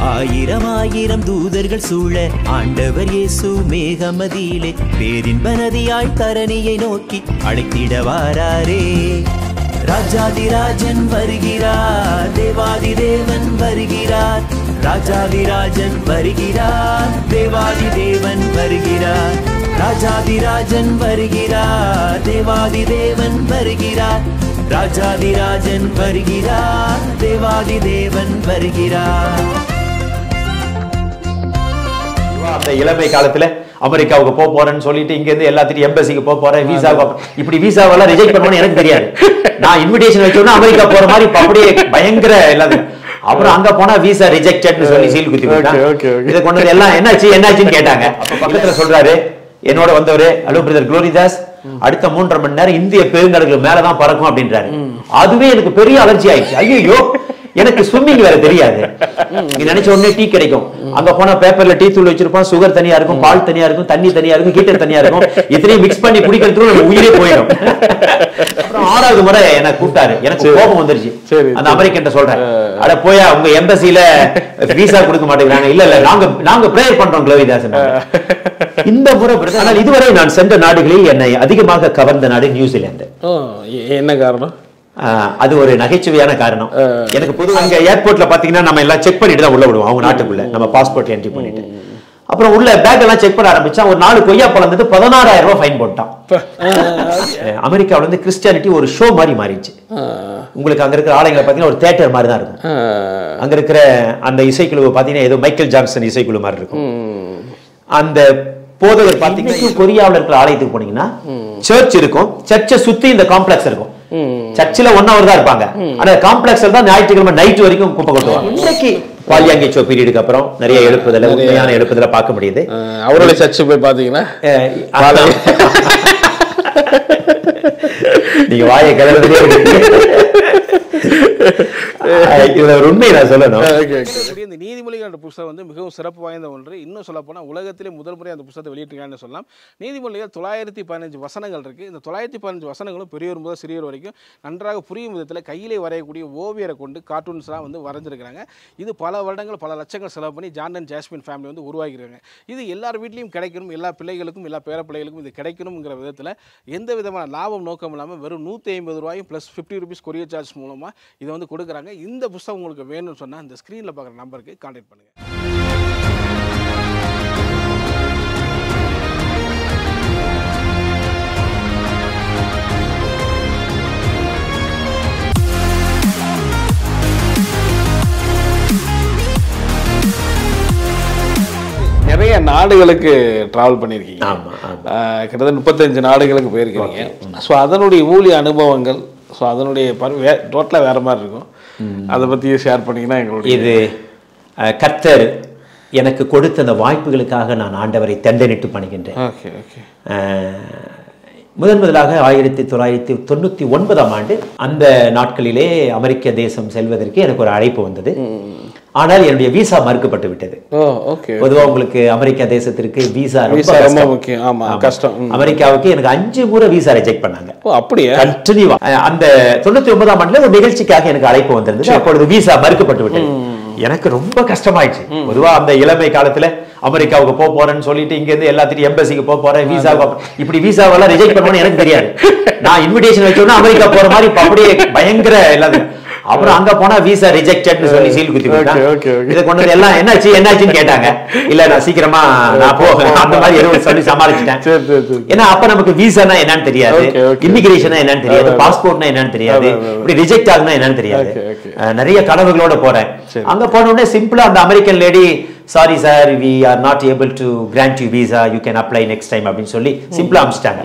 ஆயிரம் ஆயிரம் தூதர்கள் சூழ ஆண்டவர் இயேசு மேகமதியிலே பேரின்ப நதியாய் தரணியை நோக்கி அழைத்திட வாராரே. ராஜாதிராஜன் வருகிறார், தேவாதி தேவன் வருகிறார். ராஜாதிராஜன் வருகிறார், தேவாதி தேவன் வருகிறார். ராஜாதிராஜன் வருகிறார், தேவாதி தேவன் வருகிறார். ராஜாதிராஜன் வருகிறார், தேவாதி தேவன் வருகிறார். அந்த இளமை காலத்துல அமெரிக்காவுக்கு போக போறேன்னு சொல்லிட்டு இங்க இருந்து எல்லாத்தையும் எம்பசிக்கு போக போறேன், விசா இப்படி விசாவெல்லாம் ரிஜெக்ட் பண்ணுவோம்னு எனக்கு தெரியாது. நான் இன்விடேஷன் வச்சோன்னா அமெரிக்கா போற மாதிரி அப்படியே பயங்கர எல்லாத்தையும். அப்புறம் அங்க போனா விசா ரிஜெக்டட்னு சொல்லி சீல் குத்தி விட்டாங்க. இதை கொண்டு வந்து எல்லாம் என்னாச்சுன்னு கேட்டாங்க. அப்ப பக்கத்துல சொல்றாரு என்னோட வந்தவரு, ஹலோ பிரதர் குளோரிதாஸ், அடுத்த 3.5 மணி நேரம் இந்திய பெருங்கடலுக்கு மேலதான் பறக்கும் அப்படின்றாரு. அதுவே எனக்கு பெரிய அலர்ஜி ஆயிடுச்சு. ஐயோ, எனக்கு ஸ்விம்மிங் வேற தெரியாது. நீங்க நினைச்ச உடனே டீ கிடைக்கும். அங்க போனா பேப்பர்ல டீ தூள் வச்சிருப்போம், சுகர் தனியா இருக்கும், பால் தனியா இருக்கும், தண்ணி தனியா இருக்கும், ஹீட்டர் தனியா இருக்கும். இத்தனையும் மிக்ஸ் பண்ணி குடிக்கிறதுக்கு நம்ம உயிரே போயிடும். அப்புறம் 6வது முறை எனக்கு கூப்பிட்டாரு. எனக்கு கோபம் வந்துருச்சு. அந்த அமெரிக்கன் சொல்றேன், அட போயா, உங்க எம்பசில விசா கொடுக்க மாட்டேங்கிறாங்க. இல்ல நாங்க பிரேயர் பண்றோம் குளோரிதாஸ். இந்த முறை ஆனால் இதுவரை நான் சென்ற நாடுகளில் என்னை அதிகமாக கவர்ந்த நாடு நியூசிலாந்து. என்ன காரணம்? அது ஒரு நகைச்சுவையான காரணம். எனக்கு பொதுவாக அங்க ஏர்போர்ட்ல பாத்தீங்கன்னா நம்ம எல்லாம் செக் பண்ணிட்டு தான் உள்ள விடுவோம். அவங்க நாட்டுக்குள்ள நம்ம பாஸ்போர்ட் என்ட்ரி பண்ணிட்டு அப்புறம் உள்ள பேக் எல்லாம் செக் பண்ண ஆரம்பிச்சா ஒரு 4 கொய்யா பழம் 16,000 ரூபாய் ஃபைன் போட்டான். அமெரிக்காவில இருந்து கிறிஸ்டியானிட்டி ஒரு ஷோ மாதிரி மாறிடுச்சு. உங்களுக்கு அங்க இருக்கிற ஆளுங்களை பாத்தீங்கன்னா ஒரு தியேட்டர் மாதிரி தான் இருக்கும். அங்க இருக்கிற அந்த இசைக்குழு பாத்தீங்கன்னா ஏதோ மைக்கேல் ஜாக்சன் இசைக்குழு மாதிரி இருக்கும். அந்த போதகர் பாத்தீங்கன்னா கொரியாவில் இருக்கிற ஆலயத்துக்கு போனீங்கன்னா சர்ச் இருக்கும், சர்ச்சை சுத்தி இந்த காம்ப்ளெக்ஸ் இருக்கும். சர்ச்சில் 1 hour தான் இருப்பாங்க, ஆனா காம்ப்ளெக்ஸ்ல தான் ஞாயிற்றுக்கிழமை நைட் வரைக்கும் குப்பை கொட்டுவாங்க. இன்னைக்கு பாலியாங்கேச்சோ பீரியடுக்கு அப்புறம் நிறைய எழுப்புதல உண்மையான எழுப்புதல பார்க்க முடியுது. அவருடைய சர்ச்சு போய் பாத்தீங்கன்னா நீங்க வாயை கிளறதே உண்மை நான் சொல்லணும். இந்த நீதிமொழிகள் என்ற புத்தகம் வந்து மிகவும் சிறப்பு வாய்ந்த ஒன்று. இன்னும் சொல்ல போனால் உலகத்திலே முதல் முறை அந்த புத்தகத்தை வெளியிட்டிருக்காங்கன்னு சொல்லலாம். நீதிமொழிகள் 915 வசனங்கள் இருக்கு. இந்த 915 வசனங்களும் பெரியவர் முதல் சிறியவர் வரைக்கும் நன்றாக புரியும் விதத்தில் கையிலே வரையக்கூடிய ஓவியரை கொண்டு கார்ட்டூன்ஸ்லாம் வந்து வரைஞ்சிருக்கிறாங்க. இது பல வருடங்கள் பல லட்சங்கள் செலவு பண்ணி ஜான் அண்ட் ஜாஸ்மின் ஃபேமிலி வந்து உருவாக்கியிருக்காங்க. இது எல்லார் வீட்லையும் கிடைக்கணும், எல்லா பிள்ளைகளுக்கும் எல்லா பேர பிள்ளைகளுக்கும் இது கிடைக்கணுங்கிற விதத்தில் எந்த விதமான லாபம் நோக்கம் இல்லாமல் வெறும் 150 ரூபாயும் ப்ளஸ் 50 rupees கொரியர் சார்ஜ் மூலமாக இதை வந்து கொடுக்குறாங்க. இந்த புத்தகம் உங்களுக்கு வேணும்னு சொன்னால் இந்த ஸ்க்ரீனில் பார்க்குற நம்பருக்கு கான்டாக்ட் பண்ணுங்கள். நிறைய நாடுகளுக்கு டிராவல் பண்ணியிருக்கீங்க. கிட்டத்தட்ட 35 நாடுகளுக்கு போயிருக்கீங்க. ஸோ அதனுடைய ஊழிய அனுபவங்கள், ஸோ அதனுடைய டோட்டலாக வேறு மாதிரி இருக்கும். அதை பற்றி ஷேர் பண்ணிங்கன்னா எங்களுடைய இது கர்த்தர் எனக்கு கொடுத்த அந்த வாய்ப்புகளுக்காக நான் ஆண்டவரை தண்டனிட்டு பண்ணுகின்றேன். முதலாக 1999ஆம் ஆண்டு அந்த நாட்களிலே அமெரிக்க தேசம் செல்வதற்கு எனக்கு ஒரு அழைப்பு வந்தது. ஆனால் என்னுடைய விசா மறுக்கப்பட்டு விட்டது. பொதுவாக உங்களுக்கு அமெரிக்கா தேசத்திற்கு விசா ரொம்ப கஷ்டம். அமெரிக்காவுக்கு எனக்கு 5 முறை விசா ரிஜெக்ட் பண்ணாங்க. அப்படியே கண்டினியூவா. அந்த 99ஆம் ஆண்டுல ஒரு நிகழ்ச்சிக்காக எனக்கு அழைப்பு வந்திருந்தது. அப்பொழுது விசா மறுக்கப்பட்டு விட்டது. எனக்கு ரொம்ப கஷ்டமாயிடுச்சு. பொதுவா அந்த இளமை காலத்துல அமெரிக்காவுக்கு போக போறேன்னு சொல்லிட்டு இங்க இருந்து எல்லாத்தையும் எம்பசிக்கு போக போறேன், விசா இப்படி விசாவெல்லாம் ரிஜெக்ட் பண்ணுவோம்னு எனக்கு தெரியாது. நான் இன்விடேஷன் வச்சோன்னா அமெரிக்கா போற மாதிரி அப்படியே பயங்கர எல்லாத்தையும். அப்புறம் அங்க போனா விசா ரிஜெக்டட்னு சொல்லி சீல் குத்தி விட்டாங்க. இதை கொண்டு வந்து எல்லாம் என்னாச்சுன்னு கேட்டாங்க. இல்ல நான் சீக்கிரமா நான் போவேன் அந்த மாதிரி எதுவும் சொல்லி சமாளிச்சுட்டேன். ஏன்னா அப்ப நமக்கு விசானா என்னன்னு தெரியாது, இமிகிரேஷனா என்னன்னு தெரியாது, பாஸ்போர்ட்னா என்னன்னு தெரியாது, இப்படி ரிஜெக்ட் ஆகுனா என்னன்னு தெரியாது. நிறைய கனவுகளோட போறேன். அங்க போன உடனே சிம்பிளா அந்த American lady, sorry sir, we are not able to grant you visa, you can apply next time அப்படின்னு சொல்லி சிம்பிளா அனுப்பிச்சிட்டாங்க.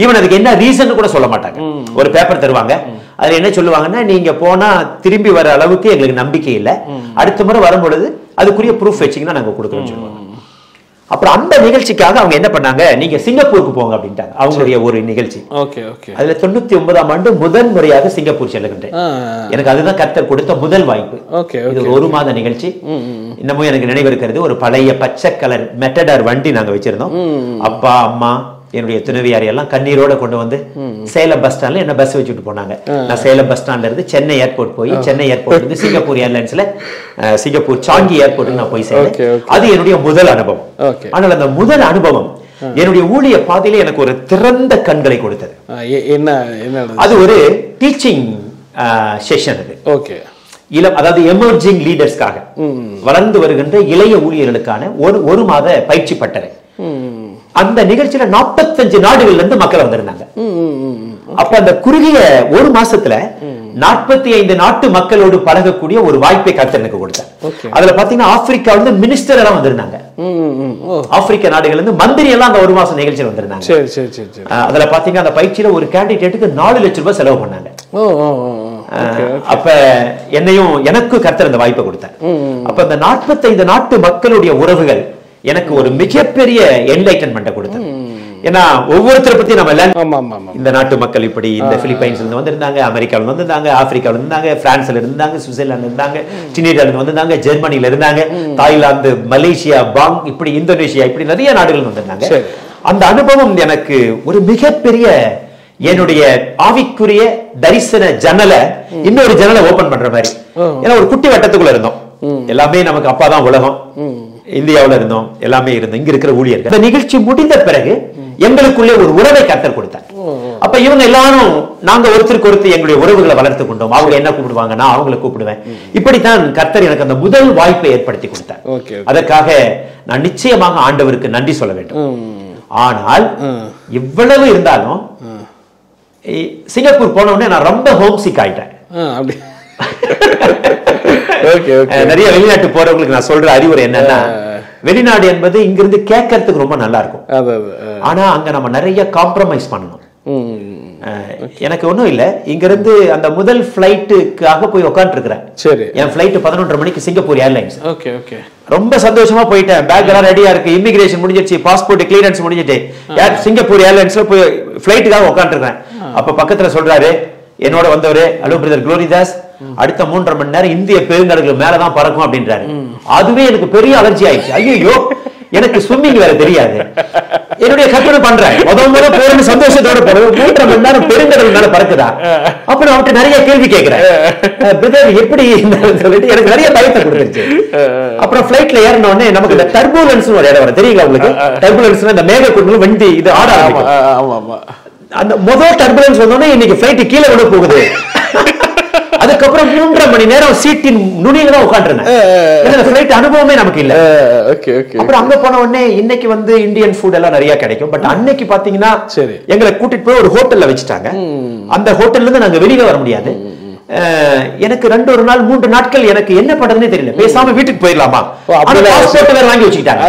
ஈவன் அதுக்கு என்ன ரீசன் கூட சொல்ல மாட்டாங்க. ஒரு பேப்பர் தருவாங்க, அதுல என்ன சொல்லுவாங்கன்னா, நீங்க போனா திரும்பி வர அளவுக்கு எங்களுக்கு நம்பிக்கை இல்லை, அடுத்த முறை வரும்பொழுது அதுக்குரிய ப்ரூஃப் வச்சிங்கன்னா நாங்க கொடுக்குறோம்னு சொல்லுவாங்க. அப்புறம் அந்த நிகழ்ச்சிக்காக அவங்க என்ன பண்ணாங்க, நீங்க சிங்கப்பூருக்கு போங்க அப்படின்ட்டாங்க. அவங்களுடைய ஒரு நிகழ்ச்சி. அதுல 99ஆம் ஆண்டு முதல் முறையாக சிங்கப்பூர் செல்லுகின்றேன். எனக்கு அதுதான் கர்த்தர் கொடுத்த முதல் வாய்ப்பு. இது ஒரு 1 மாத நிகழ்ச்சி. இன்னமும் எனக்கு நினைவு இருக்கிறது. ஒரு பழைய பச்சை கலர் மெட்டடார் வண்டி நாங்க வச்சிருந்தோம். அப்பா, அம்மா, என்னுடைய துணைவியாரை எல்லாம் கண்ணீரோட கொண்டு வந்து சேலம் பஸ் ஸ்டாண்ட்ல என்ன பஸ் வச்சுட்டு போனாங்க. நான் சேலம் பஸ் ஸ்டாண்ட்ல இருந்து சென்னை ஏர்போர்ட் போய் சென்னை ஏர்போர்ட்ல இருந்து சிங்கப்பூர் ஏர்லைன்ஸ்ல சிங்கப்பூர் சாங்கி ஏர்போர்ட்டுக்கு நான் போய் சேர்ந்தேன். அது என்னுடைய முதல் அனுபவம். ஆனால் அந்த முதல் அனுபவம் என்னுடைய ஊழிய பாதையில எனக்கு ஒரு திறந்த கண்களை கொடுத்தது. அது ஒரு டீச்சிங் செஷன். அது ஓகே, அதாவது எமர்ஜிங் லீடர்ஸ்க்காக வளர்ந்து வருகின்ற இளைய ஊழியர்களுக்கான ஒரு மாத பயிற்சி பட்டறை. அந்த நிகழ்ச்சியில 45 நாடுகள்ல இருந்து மக்கள் வந்திருந்தாங்க. அப்ப அந்த குறுகிய ஒரு மாசத்துல 45 நாட்டு மக்களோடு பழகக்கூடிய ஒரு வாய்ப்பை கர்த்தர் எனக்கு கொடுத்தார். அதுல பாத்தீங்கன்னா ஆப்பிரிக்கால இருந்து மினிஸ்டர் எல்லாம் வந்திருந்தாங்க. ஆப்பிரிக்க நாடுகள்ல இருந்து மந்திரி எல்லாம் அந்த ஒரு மாசம் நிகழ்ச்சியில் வந்திருந்தாங்க. அதுல பாத்தீங்கன்னா அந்த பயிற்சியில ஒரு கேண்டிடேட்டுக்கு 4 லட்சம் ரூபாய் செலவு பண்ணாங்க. அப்ப என்னையும் எனக்கு கர்த்தர் அந்த வாய்ப்பை கொடுத்தார். அப்ப அந்த 45 நாட்டு மக்களுடைய உறவுகள் எனக்கு ஒரு மிகப்பெரிய என்லைட்டன்மெண்ட்டை கொடுத்தது. ஏன்னா ஒவ்வொருத்தரை பத்தி நம்ம இந்த நாட்டு மக்கள் இப்படி இந்த பிலிப்பைன்ஸ்ல இருந்து வந்திருந்தாங்க, அமெரிக்கால வந்திருந்தாங்க, ஆப்பிரிக்கால இருந்தாங்க, பிரான்ஸ்ல இருந்தாங்க, சுவிட்சர்லாந்து இருந்தாங்க, டினிடால வந்திருந்தாங்க, ஜெர்மனில இருந்தாங்க, தாய்லாந்து, மலேசியா, பாங், இப்படி இந்தோனேஷியா, இப்படி நிறைய நாடுகள் வந்திருந்தாங்க. அந்த அனுபவம் எனக்கு ஒரு மிகப்பெரிய என்னுடைய ஆவிக்குரிய தரிசன ஜன்னலை இன்னொரு ஜன்னலை ஓபன் பண்ற மாதிரி. ஏன்னா ஒரு குட்டி வட்டத்துக்குள்ள இருந்தோம், எல்லாமே நமக்கு அப்பாதான் உலகம், இந்தியாவுல இருந்தோம், எல்லாமே இருந்தோம், இங்க இருக்கிற ஊழியர்கள். இந்த நிகழ்ச்சி முடிந்த பிறகு எங்களுக்குள்ளே ஒரு உறவை கர்த்தர் கொடுத்தார். அப்ப இவங்க எல்லாரும் நாங்க ஒருத்தருக்கு ஒருத்தர் எங்களுடைய உறவுகளை வளர்த்து கொண்டோம். அவங்க என்ன கூப்பிடுவாங்க, நான் அவங்களை கூப்பிடுவேன். இப்படித்தான் கர்த்தர் எனக்கு அந்த முதல் வாய்ப்பை ஏற்படுத்தி கொடுத்தார். அதற்காக நான் நிச்சயமாக ஆண்டவருக்கு நன்றி சொல்ல வேண்டும். ஆனால் இவ்வளவு இருந்தாலும் சிங்கப்பூர் போன உடனே நான் ரொம்ப ஹோம்சிக் ஆயிட்டேன். நிறைய வெளிநாட்டு போறவங்களுக்கு நான் சொல்ற அறிவுரை என்னன்னா, வெளிநாடு என்பது இங்கிருந்து கேட்கறதுக்கு ரொம்ப நல்லா இருக்கும். ஆனா அங்க நம்ம நிறைய காம்ப்ரமைஸ் பண்ணணும். எனக்கு ஒண்ணும் இல்ல, இங்க இருந்து அந்த முதல் பிளைட்டுக்காக போய் உட்கார்ந்து இருக்கிறேன். என் பிளைட் 11:30 மணிக்கு சிங்கப்பூர் ஏர்லைன்ஸ். ரொம்ப சந்தோஷமா போயிட்டேன். பேக் எல்லாம் ரெடியா இருக்கு, இமிகிரேஷன் முடிஞ்சிருச்சு, பாஸ்போர்ட் கிளியரன்ஸ் முடிஞ்சிட்டு சிங்கப்பூர் ஏர்லைன்ஸ்ல போய் பிளைட்டுக்காக உட்கார்ந்து இருக்கேன். அப்ப பக்கத்துல சொல்றாரு என்னோட வந்தவரு, ஹலோ பிரதர் குளோரிதாஸ், அடுத்த 3.5 மணி நேரம் இந்திய பெருங்கடலுக்கு மேலதான் பறக்கும் அப்படின்றாரு. அதுவே எனக்கு பெரிய அலர்ஜி ஆயிடுச்சு. ஐயோ, எனக்கு ஸ்விம்மிங் வேற தெரியாது. என்னுடைய கற்பனை பண்றேன், முதல்ல போறேன்னு சந்தோஷத்தோட போறேன், 3.5 மணி நேரம் பெருங்கடல் மேல பறக்குதா? அப்ப நான் அவர்கிட்ட நிறைய கேள்வி கேட்கிறேன், பிரதர் எப்படி சொல்லிட்டு எனக்கு நிறைய பயத்தை கொடுத்துருச்சு. அப்புறம் பிளைட்ல ஏறின உடனே நமக்கு இந்த டர்புலன்ஸ் ஒரு இடம் வரும், தெரியுங்களா உங்களுக்கு? டர்புலன்ஸ் இந்த மேக கொண்டு வண்டி இது ஆட ஆரம்பிக்கும். அந்த முதல் டர்புலன்ஸ் வந்தோடனே இன்னைக்கு பிளைட் கீழே விட போகுது. அதுக்கப்புறம் 3.5 மணி நேரம் சீட்டின் நுனியில தான் உட்காந்துருந்தேன். அனுபவமே நமக்கு இல்ல. அப்புறம் அங்க போன உடனே இன்னைக்கு வந்து இந்தியன் ஃபுட் எல்லாம் நிறைய கிடைக்கும். பட் அன்னைக்கு பாத்தீங்கன்னா எங்களை கூட்டிட்டு போய் ஒரு ஹோட்டல்ல வச்சுட்டாங்க. அந்த ஹோட்டல்ல இருந்து நாங்க வெளியில வர முடியாது. எனக்கு 2 நாள் 3 நாட்கள் எனக்கு என்ன பண்றதுன்னே தெரியல. பேசாம வீட்டுக்கு போயிடலாமா, பாஸ்போர்ட் வேற வாங்கி வச்சுக்கிட்டாங்க.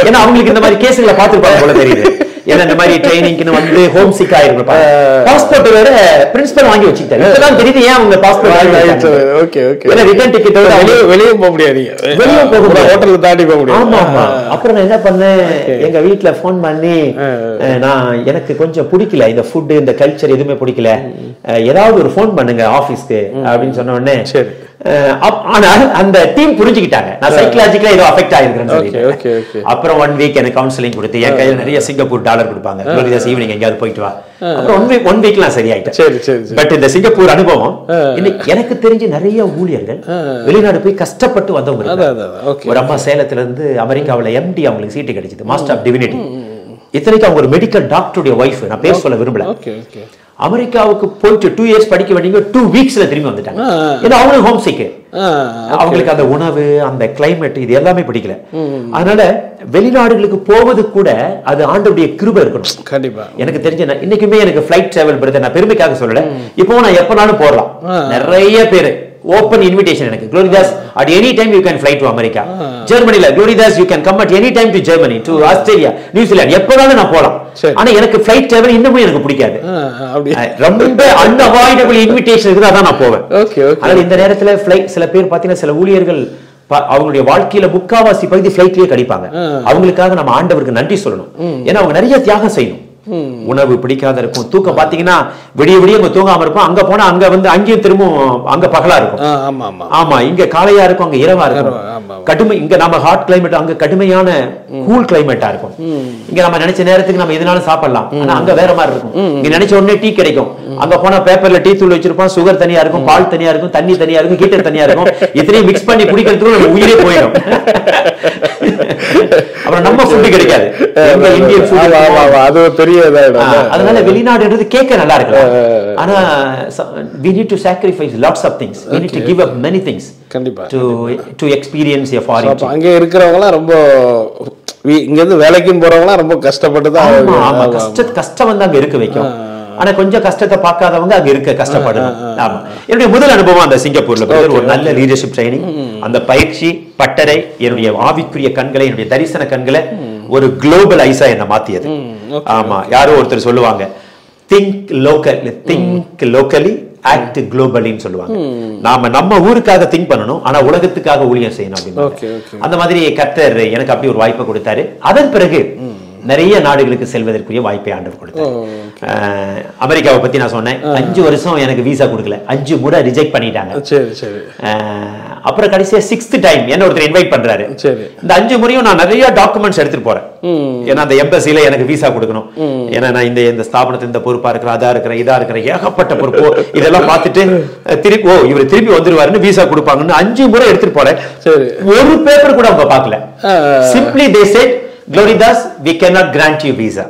ஏன்னா அவங்களுக்கு இந்த மாதிரி கேசுகளை பாத்துருப்பாங்க போல தெரியுது. ஏன்னா இந்த மாதிரி ட்ரைனிங்க்கு வந்து ஹோம் சிக் ஆயிருப்பா, பாஸ்போர்ட் வேற பிரின்சிபல் வாங்கி வச்சுக்கிட்டாங்க. இதெல்லாம் தெரியுது ஏன் அவங்க பாஸ்போர்ட் ரிட்டர்ன் டிக்கெட் வெளியே போக முடியாது, வெளியே போக முடியாது, ஹோட்டல்ல தாண்டி போக முடியாது. ஆமா ஆமா. அப்புறம் நான் என்ன பண்ணேன், எங்க வீட்டுல போன் பண்ணி, நான் எனக்கு கொஞ்சம் பிடிக்கல இந்த ஃபுட், இந்த கல்ச்சர் எதுவுமே பிடிக்கல, ஏதாவது ஒரு போன் பண்ணுங்க ஆபீஸ்க்கு அப்படின்னு சொன்ன உடனே சரி. ஆனால் அந்த டீம் புரிஞ்சுக்கிட்டாங்க நான் சைக்கலாஜிக்கலா ஏதோ அஃபெக்ட் ஆயிருக்கிறேன்னு சொல்லிட்டு. அப்புறம் 1 வீக் எனக்கு கவுன்சிலிங் கொடுத்து என் கையில நிறைய சிங்கப்பூர் டாலர் கொடுப்பாங்க. ஈவினிங் எங்கேயாவது போயிட்டு வா. அப்புறம் 1 வீக் நான் சரியாயிட்டேன். பட் இந்த சிங்கப்பூர் அனுபவம் எனக்கு தெரிஞ்சு நிறைய ஊழியர்கள் வெளிநாடு போய் கஷ்டப்பட்டு வந்தவங்க. ஒரு அம்மா சேலத்துல இருந்து அமெரிக்காவில் MD அவங்களுக்கு சீட்டு கிடைச்சது, மாஸ்டர் ஆஃப் டிவினிட்டி. இத்தனைக்கு அவங்க ஒரு மெடிக்கல் டாக்டருடைய ஒய்ஃப். நான் பேர் சொல்ல விரும்பல. அமெரிக்காவுக்கு போயிட்டு 2 இயர்ஸ் படிக்க வேண்டிய 2 வீக்ஸ்ல திரும்பி வந்துட்டாங்க. ஏன்னா அவங்களுக்கு ஹோம் சிக், அவங்களுக்கு அந்த உணவு, அந்த கிளைமேட், இது எல்லாமே பிடிக்கல. அதனால வெளிநாடுகளுக்கு போவது கூட அது ஆண்டவருடைய கிருபை இருக்கணும். கண்டிப்பா எனக்கு தெரிஞ்ச இன்னைக்குமே எனக்கு ஃபிளைட் டிராவல் பிரதர், நான் பெருமைக்காக சொல்லல, இப்போ நான் எப்பனாலும் போறலாம். நிறைய பேரு open invitation எனக்கு, Gloridas at any time you can fly to America. Germany la Gloridas you can come at any time to Germany, to Australia, New Zealand, எப்போதாலும் நான் போலாம். ஆனா எனக்கு flight travel இன்னமும் எனக்கு பிடிக்காது. ரொம்ப unavoidable invitation இருக்குதா தான் நான் போவேன். ஆனால் இந்த நேரத்துல flight சில பேர் பாத்தீங்கன்னா சில ஊழியர்கள் அவங்களுடைய வாழ்க்கையில முக்காவாசி பகுதி ஃபிளைட்லயே கழிப்பாங்க. அவங்களுக்காக நம்ம ஆண்டவருக்கு நன்றி சொல்லணும். ஏன்னா அவங்க நிறைய தியாகம் செய்யணும். உணவு பிடிக்காத இருக்கும், தூக்கம் பாத்தீங்கன்னா விடிய விடிய அங்க தூங்காம இருக்கும். அங்க போனா அங்க வந்து அங்கேயும் திரும்பவும் அங்க பகலா இருக்கும். ஆமா, இங்க காலையா இருக்கும், அங்க இரவா இருக்கும். கடுமை இங்க நம்ம ஹாட் கிளைமேட், அங்க கடுமையான கூல் கிளைமேட்டா இருக்கும். இங்க நம்ம நினைச்ச நேரத்துக்கு நம்ம எதுனாலும் சாப்பிடலாம், ஆனா அங்க வேற மாதிரி இருக்கும். இங்க நினைச்ச உடனே டீ கிடைக்கும், அங்க போனா பேப்பர்ல டீ தூள் வச்சிருப்போம், சுகர் தனியா இருக்கும், பால் தனியா இருக்கும், தண்ணி தனியா இருக்கும், ஹீட்டர் தனியா இருக்கும். இத்தனையும் மிக்ஸ் பண்ணி குடிக்கிறதுக்கு நம்ம உயிரே போயிடும். அப்புறம் நம்ம ஃபுட் கிடைக்காது, இந்தியன் ஃபுட். அது பெரிய அதனால வெளிநாடுன்றது கேட்க நல்லா இருக்கு, ஆனா we need to sacrifice lots of things, we need to give up many things கண்டிப்பா to experience a foreign. அங்க இருக்கிறவங்க ரொம்ப இங்க இருந்து வேலைக்கு போறவங்க ரொம்ப கஷ்டப்பட்டு தான், கஷ்டம் வந்து அங்க இருக்க வைக்கும். ஆனா கொஞ்சம் கஷ்டத்தை பார்க்காதவங்க அங்க இருக்க கஷ்டப்படணும். ஆமா, என்னுடைய முதல் அனுபவம் அந்த சிங்கப்பூர்ல ஒரு நல்ல லீடர்ஷிப் ட்ரைனிங், அந்த பயிற்சி பட்டறை என்னுடைய ஆவிக்குரிய கண்களை, என்னுடைய தரிசன கண்களை ஒரு குளோபல் ஐஸா என்ன மாத்தியது. ஆமா, யாரோ ஒருத்தர் சொல்லுவாங்க, திங்க் லோக்கலி ஆக்ட் குளோபலின்னு சொல்லுவாங்க. நாம நம்ம ஊருக்காக திங்க் பண்ணணும், ஆனா உலகத்துக்காக ஊழியம் செய்யணும் அப்படின்னு. அந்த மாதிரி கர்த்தர் எனக்கு அப்படி ஒரு வாய்ப்பை கொடுத்தாரு. அதன் பிறகு நிறைய நாடுகளுக்கு செல்வதற்குரிய வாய்ப்பை ஆண்டவர் கொடுத்தார். அமெரிக்காவை பத்தி நான் சொன்னேன், 5 வருஷம் எனக்கு விசா கொடுக்கல, 5 முறை ரிஜெக்ட் பண்ணிட்டாங்க. அப்புறம் கடைசியா 6th டைம் என்ன ஒருத்தர் இன்வைட் பண்றாரு. இந்த 5 முறையும் நான் நிறைய டாக்குமெண்ட்ஸ் எடுத்துட்டு போறேன், ஏன்னா அந்த எம்பசில எனக்கு விசா கொடுக்கணும், ஏன்னா நான் இந்த ஸ்தாபனத்தில் இந்த பொறுப்பா இருக்கிற, அதா இருக்கிற, இதா இருக்கிற, ஏகப்பட்ட பொறுப்பு, இதெல்லாம் பார்த்துட்டு திருப்பி இவர் திருப்பி வந்துருவாருன்னு விசா கொடுப்பாங்கன்னு 5 முறை எடுத்துட்டு போறேன். ஒரு பேப்பர் கூட அவங்க பார்க்கல. Simply they said, Gloridas, we cannot grant you visa.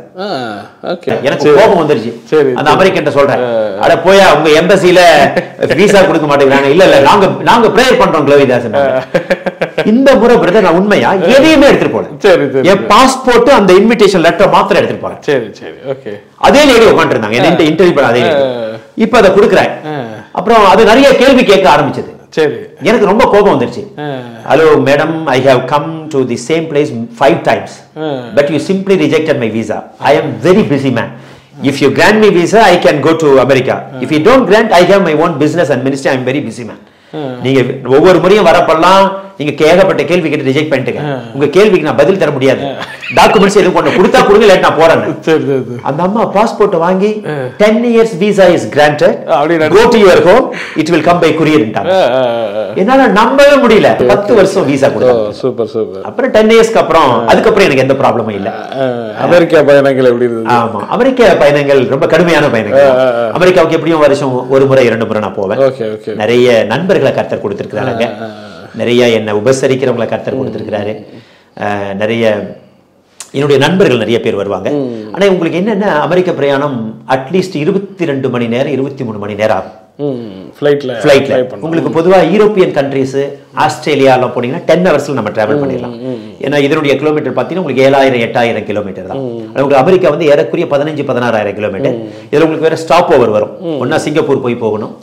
எனக்கு கோபம் வந்துருச்சு. அந்த அமெரிக்கன் சொல்றேன், அட போயா உங்க எம்பசில விசா கொடுக்க மாட்டேங்கிறாங்க. இல்ல நாங்க பிரேயர் பண்றோம் Gloridas. இந்த முறை பிரதர் நான் உண்மையா எதையுமே எடுத்துட்டு போறேன், என் பாஸ்போர்ட் அந்த இன்விடேஷன் லெட்டர் மாத்திரம் எடுத்துட்டு போறேன். அதே லேடி உட்காந்து இருந்தாங்க, என்ன இன்டர்வியூ பண்ண அதே லேடி. இப்ப அதை கொடுக்குறேன். அப்புறம் அது நிறைய கேள்வி கேட்க ஆரம்பிச்சது. எனக்கு ரொம்ப கோபம் வந்துருச்சு. Hello madam, I have come to the same place 5 times, but you simply rejected my visa. I am very busy man. If you grant me visa, I can go to America. If you don't grant, I have my own business and ministry. I am very busy man. நீங்க ஒவ்வொரு முறையும் வரப்பெல்லாம் நீங்க கேட்கப்பட்ட கேள்வி கேட்டு reject பண்ணிட்டுங்க, உங்க கேள்விக்கு நான் பதில் தர முடியாது, டாக்குமெண்ட்ஸ் எதுவும் கொண்டு கொடுத்தா கொடுங்க, இல்ல நான் போறேன். அந்த அம்மா பாஸ்போர்ட் வாங்கி 10 years visa is granted, go to your home, it will come by courier. என்னால நம்பவே முடியல. 10 வருஷம் விசா கொடுத்தாங்க. Super super. அப்புறம் 10 இயர்ஸ்க்கு அப்புறம் அதுக்கப்புறம் எனக்கு எந்த ப்ராப்ளமும் இல்ல. அமெரிக்கா பயணங்கள் எப்படி இருந்தது? ஆமா, அமெரிக்கா பயணங்கள் ரொம்ப கடுமையான பயணங்கள். அமெரிக்காவுக்கு எப்படியும் வருஷம் ஒரு முறை 2 முறை நான் போவேன். நிறைய நண்பர்களை கர்த்தர் கொடுத்திருக்கிறாங்க, நிறைய என்ன உபசரிக்கிறவங்களை கர்த்தர் கொடுத்திருக்கிறாரு. நிறைய என்னுடைய நண்பர்கள் நிறைய பேர் வருவாங்க. ஆனா உங்களுக்கு என்னன்னா, அமெரிக்க பிரயாணம் அட்லீஸ்ட் 22 மணி நேரம் 23 மணி நேரம் ஆகும் ஃப்ளைட்ல. உங்களுக்கு பொதுவா யூரோப்பியன் கண்ட்ரீஸ், ஆஸ்திரேலியா எல்லாம் போனீங்கன்னா 10 ஹவர்ஸ்ல நம்ம டிராவல் பண்ணிடலாம். ஏன்னா இதனுடைய கிலோமீட்டர் பார்த்தீங்கன்னா உங்களுக்கு 7000-8000 கிலோமீட்டர் தான். உங்களுக்கு அமெரிக்கா வந்து ஏறக்குரிய 15,000-16,000 கிலோமீட்டர். இதுல உங்களுக்கு வேற ஸ்டாப் ஓவர் வரும். ஒன்னா சிங்கப்பூர் போய் போகணும்,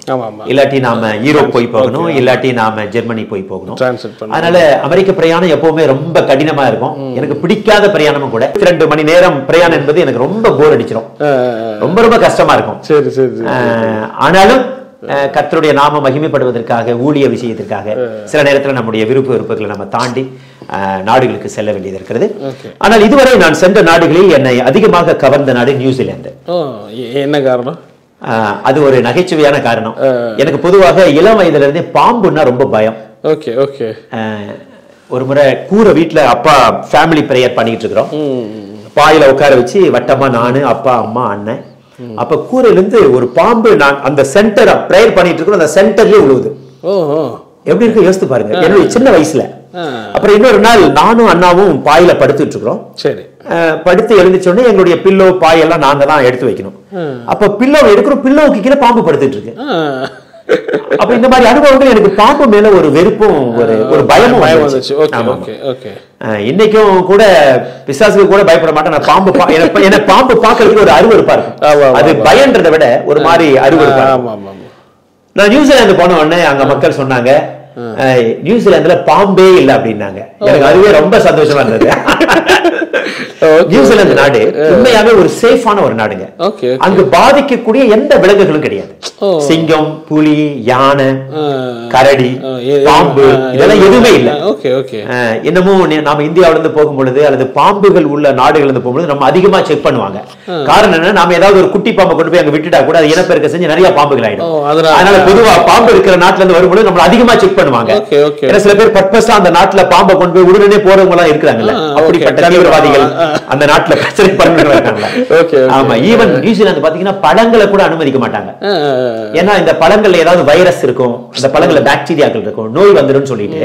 இல்லாட்டி நாம யூரோப் போய் போகணும், இல்லாட்டி நாம ஜெர்மனி போய் போகணும். அதனால அமெரிக்க பிரயாணம் எப்பவுமே ரொம்ப கடினமா இருக்கும். எனக்கு பிடிக்காத பிரயாணமும் கூட. 2 மணி நேரம் பிரயாணம் என்பது எனக்கு ரொம்ப போர் அடிச்சிடும், ரொம்ப ரொம்ப கஷ்டமா இருக்கும். ஆனாலும் கர்த்தருடைய நாம மகிமைப்படுவதற்காக, ஊழிய விஷயத்திற்காக சில நேரத்தில் நம்முடைய விருப்ப வெறுப்புகளை நம்ம தாண்டி நாடுகளுக்கு செல்ல வேண்டியது இருக்கிறது. ஆனால் இதுவரை நான் சென்ற நாடுகளில் என்னை அதிகமாக கவர்ந்த நாடு நியூசிலாந்து. என்ன காரணம்? அது ஒரு நகைச்சுவையான காரணம். எனக்கு பொதுவாக இளம் வயதுல இருந்தே பாம்புன்னா ரொம்ப பயம். ஒரு முறை கூரை வீட்டுல அப்பா ஃபேமிலி பிரேயர் பண்ணிட்டு இருக்கிறோம். பாயில உட்கார வச்சு வட்டமா நானு, அப்பா, அம்மா, அண்ணன். அப்ப கூரையில இருந்து ஒரு பாம்பு நான் அந்த சென்டர் பிரேயர் பண்ணிட்டு இருக்கோம், அந்த சென்டர்லயே விழுவுது. எப்படி இருக்கு யோசித்து பாருங்க, என்னுடைய சின்ன வயசுல. அப்புறம் இன்னொரு நாள் நானும் அண்ணாவும் பாயில படுத்துட்டு இருக்கிறோம். சரி, படுத்து எழுந்திரிச்சோடனே எங்களுடைய பில்லோ பாயெல்லாம் நாங்க தான் எடுத்து வைக்கணும். அப்ப பில்லோவை எடுக்கிறோம், பில்லோவுக்கு கீழே பாம்பு படுத்துட்டு இருக்கு. அப்ப இந்த மாதிரி அனுபவங்கள் எனக்கு பாம்பு மேல ஒரு வெறுப்பும் ஒரு பயமும் இன்னைக்கும் கூட பிசாசுக்கு கூட பயப்பட மாட்டேன். நான் பாம்பு என்ன பாம்பு பாக்குறதுக்கு ஒரு அருவருப்பா இருக்கும். அது பயன்றதை விட ஒரு மாதிரி அருவருப்பா. நான் நியூசிலாந்து போன உடனே அங்க மக்கள் சொன்னாங்க, நியூசிலாந்துல பாம்பே இல்ல அப்படின்னாங்க. எனக்கு அதுவே ரொம்ப சந்தோஷமா இருந்தது. நியூசிலாந்து நாடு உண்மையாவே ஒரு சேஃபான ஒரு நாடுங்க. அங்கு பாதிக்கக்கூடிய எந்த விலங்குகளும் கிடையாது. சிங்கம், புலி, யானை, கரடி, பாம்பு இதெல்லாம் எதுவுமே இல்லை. இன்னமும் நாம இந்தியாவில இருந்து போகும்பொழுது அல்லது பாம்புகள் உள்ள நாடுகள் இருந்து போகும்போது நம்ம அதிகமா செக் பண்ணுவாங்க. காரணம் என்ன, நாம ஏதாவது ஒரு குட்டி பாம்பை கொண்டு போய் அங்க விட்டுட்டா கூட அது இனப்பெருக்க செஞ்சு நிறைய பாம்புகள் ஆயிடும். அதனால பொதுவா பாம்பு இருக்கிற நாட்டுல இருந்து வரும்போது நம்ம அதிகமா செக் பண்ணுவாங்க. ஏன்னா சில பேர் பர்பஸா அந்த நாட்டுல பாம்பை கொண்டு போய் உடனே போறவங்க எல்லாம் இருக்கிறாங்கல்ல, அப்படிப்பட்ட தீவிரவாதிகள் அந்த நாட்டுல பிரச்சனை பண்ணுறாங்க. ஆமா, ஈவன் நியூசிலாந்து பாத்தீங்கன்னா பழங்களை கூட அனுமதிக்க மாட்டாங்க. ஏன்னா இந்த பழங்கள்ல ஏதாவது வைரஸ் இருக்கும், இந்த பழங்கள்ல பாக்டீரியாக்கள் இருக்கும், நோய் வந்துடும் சொல்லிட்டு.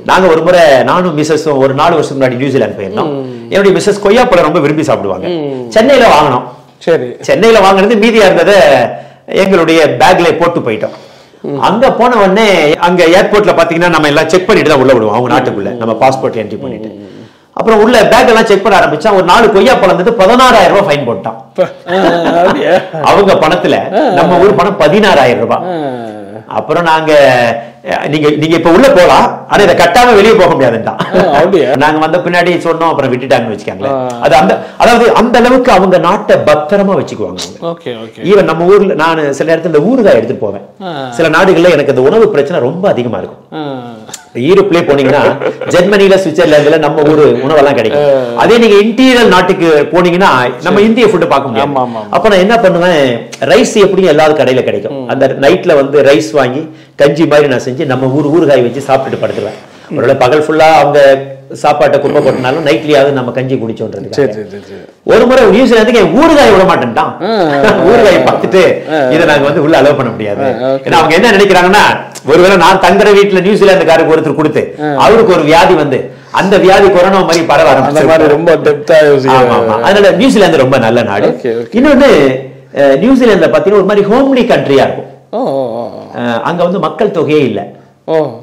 நாங்க ஒரு முறை நானும் மிஸ்ஸஸும் ஒரு 4 வருஷம் முன்னாடி நியூசிலாந்து போயிருந்தோம். என்னுடைய மிஸ்ஸஸ் கொய்யாப்பழம் ரொம்ப விரும்பி சாப்பிடுவாங்க. சென்னையில வாங்கினோம். சரி, சென்னையில வாங்கினது மீதியா இருந்ததை எங்களுடைய பேக்ல போட்டு போயிட்டோம். அங்க போன உடனே அங்க ஏர்போர்ட்ல பாத்தீங்கன்னா நம்ம எல்லாம் செக் பண்ணிட்டு தான் உள்ள விடுவோம் அவங்க நாட்டுக்குள்ள, நம்ம பாஸ்போர்ட் என்ட்ரி பண்ணிட்டு. அப்புறம் உள்ள பேக் எல்லாம் செக் பண்ண ஆரம்பிச்சா ஒரு 4 கொய்யாப்பழம் இருந்தது 16,000 ரூபாய் ஃபைன் போட்டான். அவங்க பணத்துல நம்ம ஊர் பணம் 16,000 ரூபாய். அப்புறம் நாங்க நீங்க இப்ப உள்ள போலாம், ஆனா இதை கட்டாம வெளியே போக முடியாதுதான். நாங்க வந்த பின்னாடி சொன்னோம், அப்புறம் விட்டுட்டாங்கன்னு வச்சுக்காங்களேன். அதாவது அந்த அளவுக்கு அவங்க நாட்டை பத்திரமா வச்சுக்குவாங்க. ஈவன் நம்ம ஊர்ல நான் சில நேரத்துல இந்த ஊறுகாய் எடுத்துட்டு போவேன். சில நாடுகள்ல எனக்கு இந்த உணவு பிரச்சனை ரொம்ப அதிகமா இருக்கும். யூரோப்லயே போனீங்கன்னா ஜெர்மனில, சுவிட்சர்லாந்துல நம்ம ஊரு உணவெல்லாம் கிடைக்கும். அதே நீங்க இன்டீரியர் நாட்டுக்கு போனீங்கன்னா நம்ம இந்திய ஃபுட் பார்க்க முடியும். அப்ப நான் என்ன பண்ணுவேன், ரைஸ் எப்படியும் எல்லா கடையில கிடைக்கும். அந்த நைட்ல வந்து ரைஸ் வாங்கி கஞ்சி மாதிரி நான் செஞ்சு நம்ம ஊறுகாய் வச்சு சாப்பிட்டுட்டு படுத்துருவேன். ஒருவேளை பகல் ஃபுல்லா அவங்க சாப்பாட்டை குப்பை போட்டனாலும் நைட்லயாவது நம்ம கஞ்சி குடிச்சோன்றது. ஒரு முறை நியூசிலாந்துக்கு ஊறுகாய் விட மாட்டேன்ட்டான். ஊறுகாயை பார்த்துட்டு இதை நாங்க வந்து உள்ள அலோவ் பண்ண முடியாது. ஏன்னா அவங்க என்ன நினைக்கிறாங்கன்னா, ஒருவேளை நான் தங்குற வீட்டுல நியூசிலாந்துக்காரருக்கு ஒருத்தர் கொடுத்து அவருக்கு ஒரு வியாதி வந்து அந்த வியாதி கொரோனா மாதிரி பரவ ஆரம்பிச்சு. அதனால நியூசிலாந்து ரொம்ப நல்ல நாடு. இன்னொன்னு நியூசிலாந்துல பாத்தீங்கன்னா ஒரு மாதிரி ஹோம்லி கண்ட்ரியா இருக்கும். அங்க வந்து மக்கள் தொகையே இல்லை.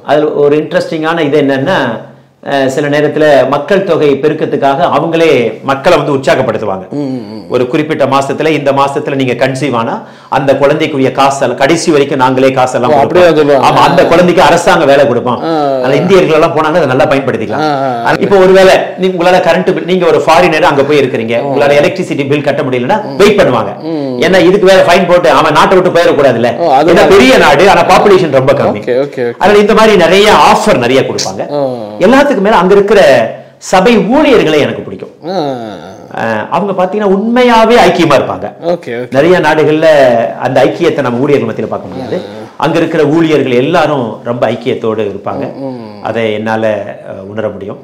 அதுல ஒரு இன்ட்ரெஸ்டிங்கான இது என்னன்னா, சில நேரத்துல மக்கள் தொகை பெருக்கத்துக்காக அவங்களே மக்களை வந்து உற்சாகப்படுத்துவாங்க. ஒரு குறிப்பிட்ட மாசத்துல, இந்த மாசத்துல நீங்க கன்சீவ் ஆனா அந்த குழந்தைக்குரிய காசு கடைசி வரைக்கும் நாங்களே காசெல்லாம் ஆமா, அந்த குழந்தைக்கு அரசாங்க வேலை கொடுப்போம். அந்த இந்தியர்கள் எல்லாம் போனாங்க, அதை நல்லா பயன்படுத்திக்கலாம். இப்போ ஒருவேளை உங்களால கரண்ட் பில், நீங்க ஒரு ஃபாரினர் அங்க போய் இருக்கிறீங்க, உங்களால எலக்ட்ரிசிட்டி பில் கட்ட முடியலன்னா வெயிட் பண்ணுவாங்க. ஏன்னா இதுக்கு வேற ஃபைன் போட்டு அவன் நாட்டை விட்டு போயிடக்கூடாதுல்ல. பெரிய நாடு, ஆனா பாப்புலேஷன் ரொம்ப கம்மி. அதனால இந்த மாதிரி நிறைய ஆஃபர் நிறைய கொடுப்பாங்க. எல்லாத்துக்கும் மேல அங்க இருக்கிற சபை ஊழியர்களை எனக்கு பிடிக்கும். அவங்க பாத்தீங்கன்னா உண்மையாவே ஐக்கியமா இருப்பாங்க. நிறைய நாடுகள்ல அந்த ஐக்கியத்தை நம்ம ஊழியர்கள் மத்தியில பார்க்க முடியாது. அங்க இருக்கிற ஊழியர்கள் எல்லாரும் ரொம்ப ஐக்கியத்தோடு இருப்பாங்க. அதை என்னால உணர முடியும்.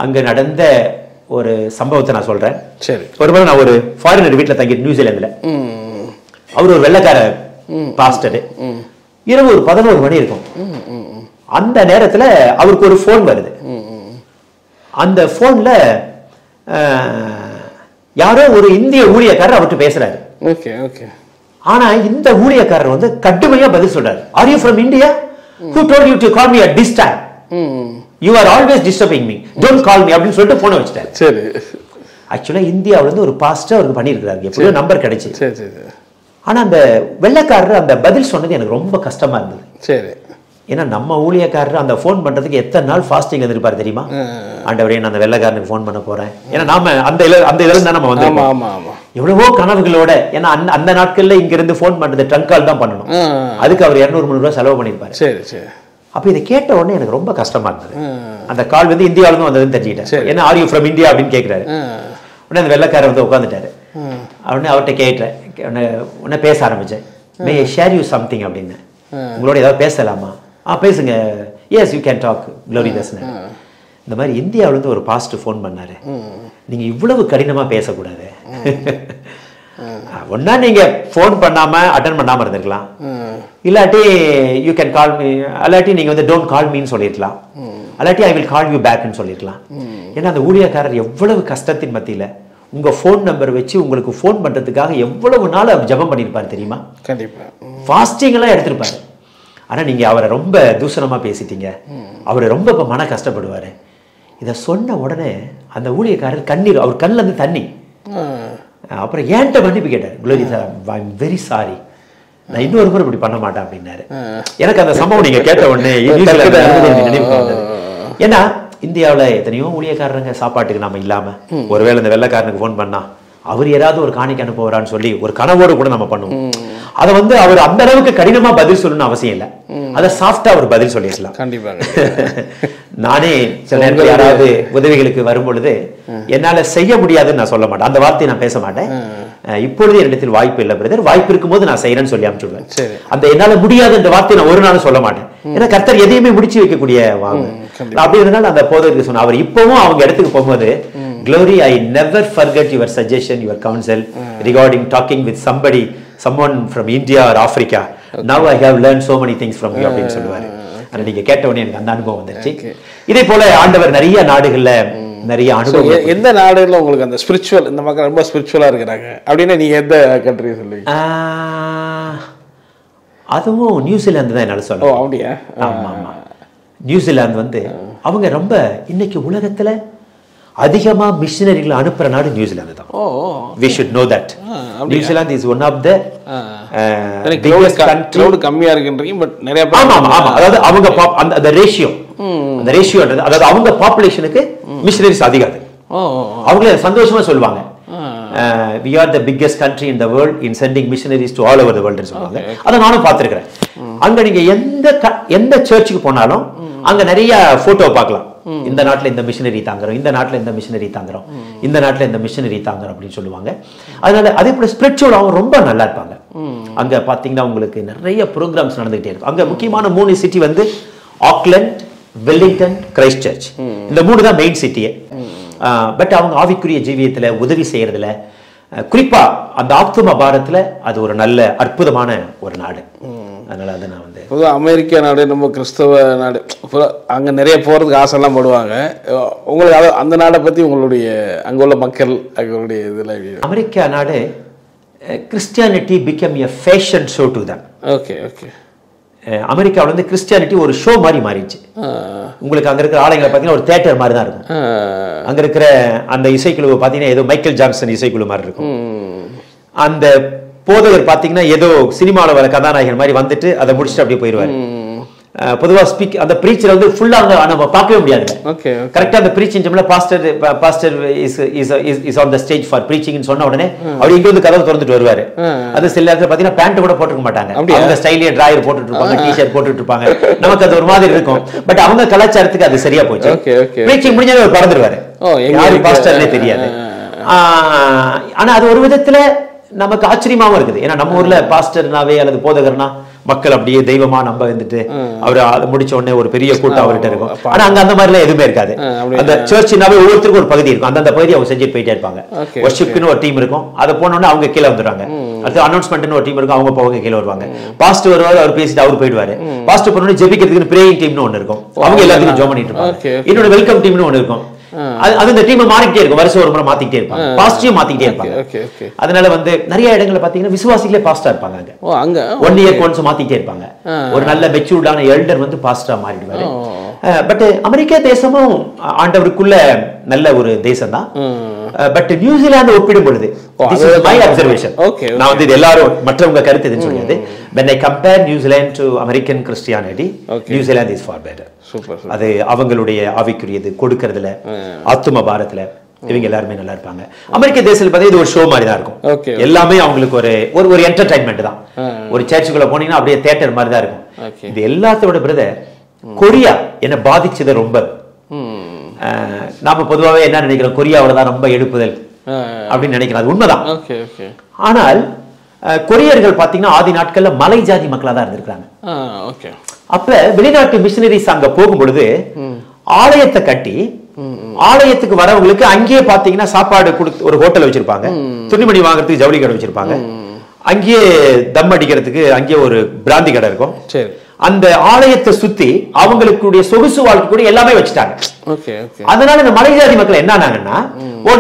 அங்க நடந்த ஒரு சம்பவத்தை நான் சொல்றேன். ஒருவேளை நான் ஒரு ஃபாரினர் வீட்டுல தங்கிட்டு நியூசிலாந்துல, அவர் ஒரு வெள்ளைக்கார பாஸ்டர். இரவு ஒரு 11 மணி இருக்கும். அந்த நேரத்துல அவருக்கு ஒரு போன் வருது. அந்த போன்ல யாரோ ஒரு இந்திய ஊழியக்காரர் அவர்கிட்ட பேசுறாரு. ஆனா இந்த ஊழியக்காரர் வந்து கடுமையா பதில் சொல்றாரு. Are you from India? Who told you to call me at this time? You are always disturbing me. Don't call me அப்படின்னு சொல்லிட்டு போனை வச்சிட்டாரு. சரி, ஆக்சுவலா இந்தியாவுல இருந்து ஒரு பாஸ்டர் அவருக்கு பண்ணியிருக்காரு. எப்படியோ நம்பர் கிடைச்சு. ஆனா அந்த வெள்ளைக்காரர் அந்த பதில் சொன்னது எனக்கு ரொம்ப கஷ்டமா இருந்தது. சரி, ஏன்னா நம்ம ஊழியக்காரர் அந்த போன் பண்றதுக்கு எத்தனை நாள் ஃபாஸ்டிங் இருந்திருப்பாரு தெரியுமா? ஆண்டவரே, நான் அந்த வெள்ளைக்காரனுக்கு போன் பண்ண போறேன். ஏன்னா நாம அந்த இதுல தான் நம்ம வந்து எவ்வளவோ கனவுகளோட, ஏன்னா அந்த நாட்கள்ல இங்க இருந்து போன் பண்றது ட்ரங்க் கால் தான் பண்ணணும். அதுக்கு அவர் 200-300 ரூபாய் செலவு பண்ணிருப்பாரு. அப்ப இதை கேட்ட உடனே எனக்கு ரொம்ப கஷ்டமா இருந்தது. அந்த கால் வந்து இந்தியாவில இருந்து வந்ததுன்னு தெரிஞ்சுக்கிட்டேன். ஏன்னா ஆர் யூ ஃப்ரம் இந்தியா அப்படின்னு கேட்கிறாரு. உடனே அந்த வெள்ளைக்காரர் வந்து உட்காந்துட்டாரு. உடனே அவர்கிட்ட கேட்டேன், உடனே பேச ஆரம்பிச்சேன். May I share you something அப்படின்னு. உங்களோட ஏதாவது பேசலாமா? பேசுங்க. Yes you can talk Gloridas. இந்த மாதிரி இந்தியாவில இருந்து ஒரு பாஸ்ட் ஃபோன் பண்ணாரு. நீங்க இவ்வளவு கடினமா பேசக்கூடாது. ஒன்னா நீங்க போன் பண்ணாம அட்டன் பண்ணாம இருந்திருக்கலாம், இல்லாட்டி யூ கேன் கால் மீ, அல்லாட்டி நீங்க வந்து டோன்ட் கால் மீன்னு சொல்லிருக்கலாம், அல்லாட்டி ஐ வில் கால் யூ பேக்னு சொல்லிருக்கலாம். ஏன்னா அந்த ஊழியக்காரர் எவ்வளவு கஷ்டத்தின் மத்தியில உங்க போன் நம்பர் வச்சு உங்களுக்கு போன் பண்றதுக்காக எவ்வளவு நாள் அவர் ஜெபம் பண்ணிருப்பாரு தெரியுமா? கண்டிப்பா ஃபாஸ்டிங் எல்லாம் எடுத்திருப்பாரு. ஆனா நீங்க அவரை ரொம்ப தூஷணமா பேசிட்டீங்க, அவரை ரொம்ப இப்ப மன கஷ்டப்படுவாரு. இதை சொன்ன உடனே அந்த ஊழியக்காரர் கண்ணீர், அவர் கண்ணுல இருந்து தண்ணி. அப்புறம் ஏன்ட்ட மன்னிப்பு கேட்டார். க்ளோரிதா, ஐ எம் வெரி சாரி, நான் இன்னொரு முறை இப்படி பண்ண மாட்டேன் அப்படின்னாரு. எனக்கு அந்த சம்பவம் நீங்க கேட்ட உடனே நினைவு வந்தது. ஏன்னா இந்தியாவுல எத்தனையோ ஊழியக்காரங்க சாப்பாட்டுக்கு நாம இல்லாம ஒருவேளை இந்த வெள்ளைக்காரனுக்கு ஃபோன் பண்ணா அவர் ஏதாவது ஒரு காணிக்க அனுப்புவாரான்னு சொல்லி ஒரு கனவோடு கூட நம்ம பண்ணுவோம். அதை வந்து அவர் அந்த அளவுக்கு கடினமா பதில் சொல்லணும்னு அவசியம் இல்லை, அதை சாஃப்டா அவர் பதில் சொல்லிடலாம். கண்டிப்பாக. நானே சில நேரத்தில் யாராவது உதவிகளுக்கு வரும் பொழுது என்னால செய்ய முடியாதுன்னு நான் சொல்ல மாட்டேன், அந்த வார்த்தையை நான் பேச மாட்டேன். இப்பொழுது என்னிடத்தில் வாய்ப்பு இல்லை பிரதர், வாய்ப்பு இருக்கும்போது நான் செய்யறேன்னு சொல்லி அனுப்பிச்சுடுவேன். அந்த என்னால முடியாது இந்த வார்த்தையை நான் ஒரு நாளும் சொல்ல மாட்டேன், ஏன்னா கர்த்தர் எதையுமே முடிச்சு வைக்கக்கூடிய வாங்க. அப்படி இருந்தாலும் அந்த போதகருக்கு சொன்ன அவர் இப்பவும் அவங்க இடத்துக்கு போகும்போது, Glory, I never forget your suggestion, your counsel regarding talking with someone from India or Africa. Now I have learned so many things from you அப்படின்னு சொல்லுவாரு. ஆனா நீங்க கேட்ட உடனே எனக்கு அந்த அனுபவம் வந்துருச்சு. இதே போல ஆண்டவர் நிறைய நாடுகள்ல நிறைய அனுபவம். எந்த நாடுல உங்களுக்கு அந்த ஸ்பிரிச்சுவல், இந்த மக்கள் ரொம்ப ஸ்பிரிச்சுவலா இருக்கிறாங்க அப்படின்னா நீங்க எந்த கண்ட்ரி சொல்லுவீங்க? அதுவும் நியூசிலாந்து தான் என்னால சொல்ல. அப்படியா? ஆமா ஆமா, நியூசிலாந்து வந்து அவங்க ரொம்ப இன்னைக்கு உலகத்துல அதிகமா மிஷனரிகளை அனுப்புற நாடு நியூசிலாந்து தான். We should know that. New is one of the biggest country. கம்மியா இருக்குன்றீங்க, பட் நிறைய ஆமா ஆமா, அதாவது அவங்க அந்த ரேஷியோ, அந்த ரேஷியோன்றது அதாவது அவங்க பாப்புலேஷனுக்கு மிஷனரிஸ் அதிகம். அவங்களே சந்தோஷமா சொல்லுவாங்க, we are the biggest country in the world in sending missionaries to all over the world ன்னு சொல்லுவாங்க. அதை நானும் பார்த்திருக்கிறேன். அங்க நீங்க எந்த சர்ச்சுக்கு போனாலும் அங்க நிறைய போட்டோ பார்க்கலாம். இந்த நாட்டுல இந்த மிஷனரி தாங்குறோம், இந்த நாட்டுல இந்த மிஷனரி தாங்குறோம், இந்த நாட்டுல இந்த மிஷனரி தாங்குறோம் அப்படின்னு சொல்லுவாங்க. அதனால அதே போல ஸ்பிரிச்சுவலாகவும் ரொம்ப நல்லா இருப்பாங்க. அங்க பாத்தீங்கன்னா உங்களுக்கு நிறைய ப்ரோக்ராம்ஸ் நடந்துகிட்டே இருக்கும். அங்க முக்கியமான 3 சிட்டி வந்து ஆக்லண்ட், வெல்லிங்டன், கிரைஸ்ட் சர்ச். இந்த 3 தான் மெயின் சிட்டியே. பட் அவங்க ஆவிக்குரிய ஜீவியத்துல உதவி செய்யறதுல, குறிப்பா அந்த ஆத்தும பாரத்துல அது ஒரு நல்ல அற்புதமான ஒரு நாடு. அதனால அதை நான் வந்து பொதுவாக அமெரிக்கா நாடு நம்ம கிறிஸ்தவ நாடு, அங்கே நிறைய போகிறதுக்கு ஆசைலாம் படுவாங்க. உங்களுக்கு அந்த நாடை பற்றி உங்களுடைய அங்கே உள்ள மக்கள் அவங்களுடைய இதில்? அமெரிக்கா நாடு Christianity become a fashion show to them. Okay okay. அமெரிக்காவில் வந்து கிறிஸ்டியானிட்டி ஒரு ஷோ மாதிரி மாறிடுச்சு. உங்களுக்கு அங்கே இருக்கிற ஆலயங்களை பார்த்தீங்கன்னா ஒரு தியேட்டர் மாதிரி தான் இருக்கும். அங்கே இருக்கிற அந்த இசைக்குழு பார்த்தீங்கன்னா ஏதோ மைக்கேல் ஜாக்சன் இசைக்குழு மாதிரி இருக்கும். அந்த போதகர் பாத்தீங்கன்னா ஏதோ சினிமாவில் வர கதாநாயகன் மாதிரி வந்துட்டு அதை முடிச்சுட்டு அப்படியே போயிடுவாரு. பொதுவா அந்த பிரீச்சர் வந்து ஃபுல்லா நம்ம பார்க்கவே முடியாது. கரெக்டா அந்த பிரீச்சிங் டைம்ல pastor is on the stage for breaching சொன்ன உடனே அவர் இங்க வந்து கதவை திறந்துட்டு வருவாரு. அது சில நேரத்துல பாத்தீங்கன்னா பேண்ட் கூட போட்டுக்க மாட்டாங்க, அந்த ஸ்டைலே டிராயர் போட்டுட்டு இருப்பாங்க, டி-ஷர்ட் போட்டுட்டு இருப்பாங்க. நமக்கு அது ஒரு மாதிரி இருக்கும், பட் அவங்க கலாச்சாரத்துக்கு அது சரியா போச்சு. பிரீச்சிங் முடிஞ்சாவே அவர் பறந்துருவாரு, யாரு பாஸ்டர்னே தெரியாது. ஆனா அது ஒரு விதத்துல நமக்கு ஆச்சரியமாவும் இருக்குது. ஏன்னா நம்ம ஊர்ல பாஸ்டர்னாவே அல்லது போதகர்னா மக்கள் அப்படியே தெய்வமா நம்ப வந்துட்டு அவர் முடிச்ச உடனே ஒரு பெரிய கூட்டம் அவர்கிட்ட இருக்கும். ஆனா அங்க அந்த மாதிரி எல்லாம் எதுவுமே இருக்காது. அந்த சர்ச்னாவே ஒவ்வொருத்தருக்கும் ஒரு பகுதி இருக்கும், அந்த பகுதி அவங்க செஞ்சுட்டு போயிட்டே இருப்பாங்க. வர்ஷிப்னு ஒரு டீம் இருக்கும், அதை போன உடனே அவங்க கீழே வந்துடுவாங்க. அடுத்து அனௌன்ஸ்மெண்ட்னு ஒரு டீம் இருக்கும், அவங்க போக கீழே வருவாங்க. பாஸ்டர் வருவாரு, அவர் பேசிட்டு அவர் போயிடுவாரு. பாஸ்டர் போன உடனே ஜெபிக்கிறதுக்கு பிரேயிங் டீம்னு ஒண்ணு இருக்கும், அவங்க எல்லாத்துக்கும் ஜெபம் பண்ணிட்டு இருப்பாங்க. இன்னொரு வெல்கம் டீம்னு ஒண்ணு இருக்கும், அது இந்த டீம் மாறிக்கிட்டே இருக்கும், வருஷம் ஒரு முறை மாத்திக்கிட்டே இருப்பாங்க, பாஸ்டரையும் மாத்திக்கிட்டே இருப்பாங்க. அதனால வந்து நிறைய இடங்கள்ல பாத்தீங்கன்னா விசுவாசிகளே பாஸ்டா இருப்பாங்க. அங்க 1 இயர் ஒன்ஸ் மாத்திக்கிட்டே இருப்பாங்க. ஒரு நல்ல மெச்சூர்டான எல்டர் வந்து பாஸ்டா மாறிடுவாரு. பட் அமெரிக்கா தேசமும் ஆண்டவருக்குள்ள நல்ல ஒரு தேசம் தான். பட் நியூசிலாந்து ஒப்பிடும் பொழுது my observation, நான் வந்து இது எல்லாரும் மற்றவங்க கருத்து எதுன்னு சொல்லியது, when I compare New Zealand to American Christianity, New Zealand is far better. அது அவங்களுடைய ஆவிக்குரியது கொடுக்கறதுல, ஆத்தும பாரத்துல இவங்க எல்லாருமே நல்லா இருப்பாங்க. அமெரிக்க தேசத்துல பார்த்தா இது ஒரு ஷோ மாதிரி தான் இருக்கும். எல்லாமே அவங்களுக்கு ஒரு என்டர்டைன்மெண்ட் தான். ஒரு சர்ச்சுக்குள்ள போனீங்கன்னா அப்படியே தியேட்டர் மாதிரி தான் இருக்கும். இது எல்லாத்தோட பிரதர் கொரியா என்ன பாதிச்சது ரொம்ப. நாம பொதுவாகவே என்ன நினைக்கிறோம், கொரியாவோட தான் ரொம்ப எழுப்புதல் அப்படின்னு நினைக்கிறோம், அது உண்மைதான். ஆனால் கொரியர்கள் பாத்தீங்கன்னா ஆதி நாட்கள்ல மலை ஜாதி மக்களா தான் இருந்திருக்காங்க. அப்ப வெளிநாட்டு மிஷனரிஸ் அங்க போகும் பொழுது ஆலயத்தை கட்டி ஆலயத்துக்கு வரவங்களுக்கு அங்கேயே பாத்தீங்கன்னா சாப்பாடு கொடுத்து ஒரு ஹோட்டல் வச்சிருப்பாங்க, துணிமணி வாங்குறதுக்கு ஜவுளி கடை வச்சிருப்பாங்க, அங்கேயே தம் அடிக்கிறதுக்கு அங்கேயே ஒரு பிராந்தி கடை இருக்கும். அந்த ஆலயத்தை சுத்தி அவங்களுடைய சொகுசு வாழ்க்கை கூட எல்லாமே வச்சுட்டாங்க. அதனால இந்த மலை ஜாதி மக்கள் என்ன ஆனாங்கன்னா,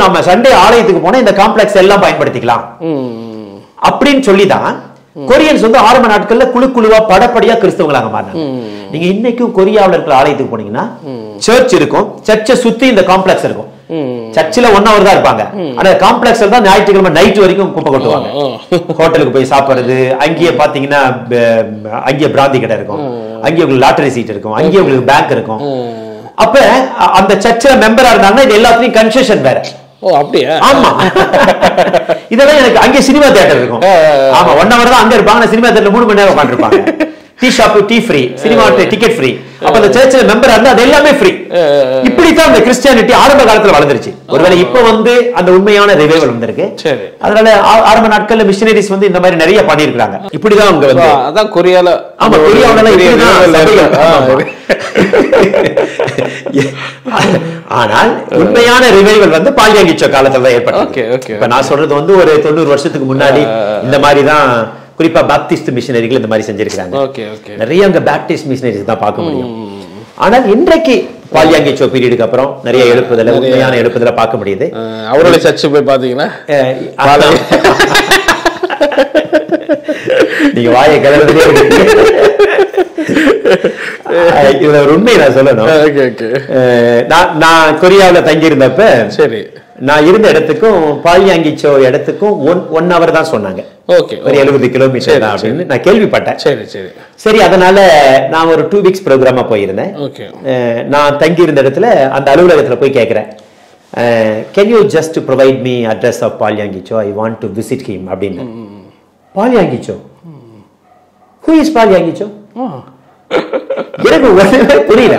நம்ம சண்டே ஆலயத்துக்கு போனா இந்த காம்ப்ளெக்ஸ் எல்லாம் பயன்படுத்திக்கலாம் அப்படின்னு சொல்லிதான் கொரியன்ஸ் வந்து ஆரம்ப நாட்கள்ல குழுவா படப்படியா கிறிஸ்தவங்களாக மாறினாங்க. நீங்க இன்னைக்கும் கொரியாவில் இருக்கிற ஆலயத்துக்கு போனீங்கன்னா சர்ச் இருக்கும், சர்ச்சை சுத்தி இந்த காம்ப்ளெக்ஸ் இருக்கும். சர்ச்சில் 1 hour தான் இருப்பாங்க, ஆனா காம்ப்ளெக்ஸ்ல தான் ஞாயிற்றுக்கிழமை நைட் வரைக்கும் குப்பை கொட்டுவாங்க. ஹோட்டலுக்கு போய் சாப்பிடுறது, அங்கேயே பாத்தீங்கன்னா அங்கேயே பிராந்தி கடை இருக்கும், அங்கேயே உங்களுக்கு லாட்டரி சீட் இருக்கும், அங்கேயே உங்களுக்கு பேங்க் இருக்கும். அப்ப அந்த சர்ச்சில் மெம்பரா இருந்தாங்கன்னா இது எல்லாத்துலயும் கன்செஷன் வேற. ஓ அப்படியா? ஆமா. இதெல்லாம் எனக்கு அங்கே சினிமா தியேட்டர் இருக்கும். ஆமா 1 hour தான் அங்க இருப்பாங்க. சினிமா தியேட்டர்ல 3 மணி நேரம் உட்காந்துருப்பாங்க. Tea shop tea free, cinema ticket free. அப்ப அந்த சர்ச்சில் மெம்பரா இருந்தா அது எல்லாமே ஃப்ரீ. இப்படித்தான் அந்த கிறிஸ்டியானிட்டி ஆரம்ப காலத்துல வளர்ந்துருச்சு. ஒருவேளை இப்ப வந்து அந்த உண்மையான ரிவைவல் வந்திருக்கு. அதனால ஆரம்ப நாட்கள்ல மிஷனரிஸ் வந்து இந்த மாதிரி நிறைய பண்ணிருக்காங்க. இப்படிதான் அவங்க வந்து அதான் கொரியால. ஆமா கொரியாவுல ஆனால் உண்மையான ரிவைவல் வந்து பால்யாங்கிச்சோ காலத்துல தான் ஏற்பட்டது. இப்ப நான் சொல்றது வந்து ஒரு 90 வருஷத்துக்கு முன்னாடி இந்த மாதிரி தான் குறிப்பா பாப்டிஸ்ட் மிஷனரிகள் இந்த மாதிரி செஞ்சிருக்காங்க. நிறைய அங்க பாப்டிஸ்ட் மிஷனரிஸ் தான் பார்க்க முடியும். ஆனால் இன்றைக்கு பால்யாங்கிச்சோ பீரியடுக்கு அப்புறம் நிறைய எழுப்புதல உண்மையான எழுப்புதல பார்க்க முடியுது. அவரோட சர்ச்சு போய் பாத்தீங்கன்னா நீங்க வாயை கிளறதுலே இதுல ஒரு உண்மை நான் சொல்லணும். நான் கொரியாவில் தங்கி இருந்தப்ப சரி நான் இருந்த இடத்துக்கும் பால்யாங்கிச்சோ இடத்துக்கும் 1 hour தான் சொன்னாங்க. ஒரு 70 கிலோமீட்டர் தான் அப்படின்னு நான் கேள்விப்பட்டேன். சரி சரி சரி. அதனால நான் ஒரு 2 weeks ப்ரோக்ராமா போயிருந்தேன். நான் தங்கி இருந்த இடத்துல அந்த அலுவலகத்துல போய் கேட்கிறேன், can you just provide me address of பால்யாங்கிச்சோ, I want to visit him அப்படின்னு. பால்யாங்கிச்சோ, who is பால்யாங்கிச்சோ? எனக்கு ஒண்ணுமே புரியல.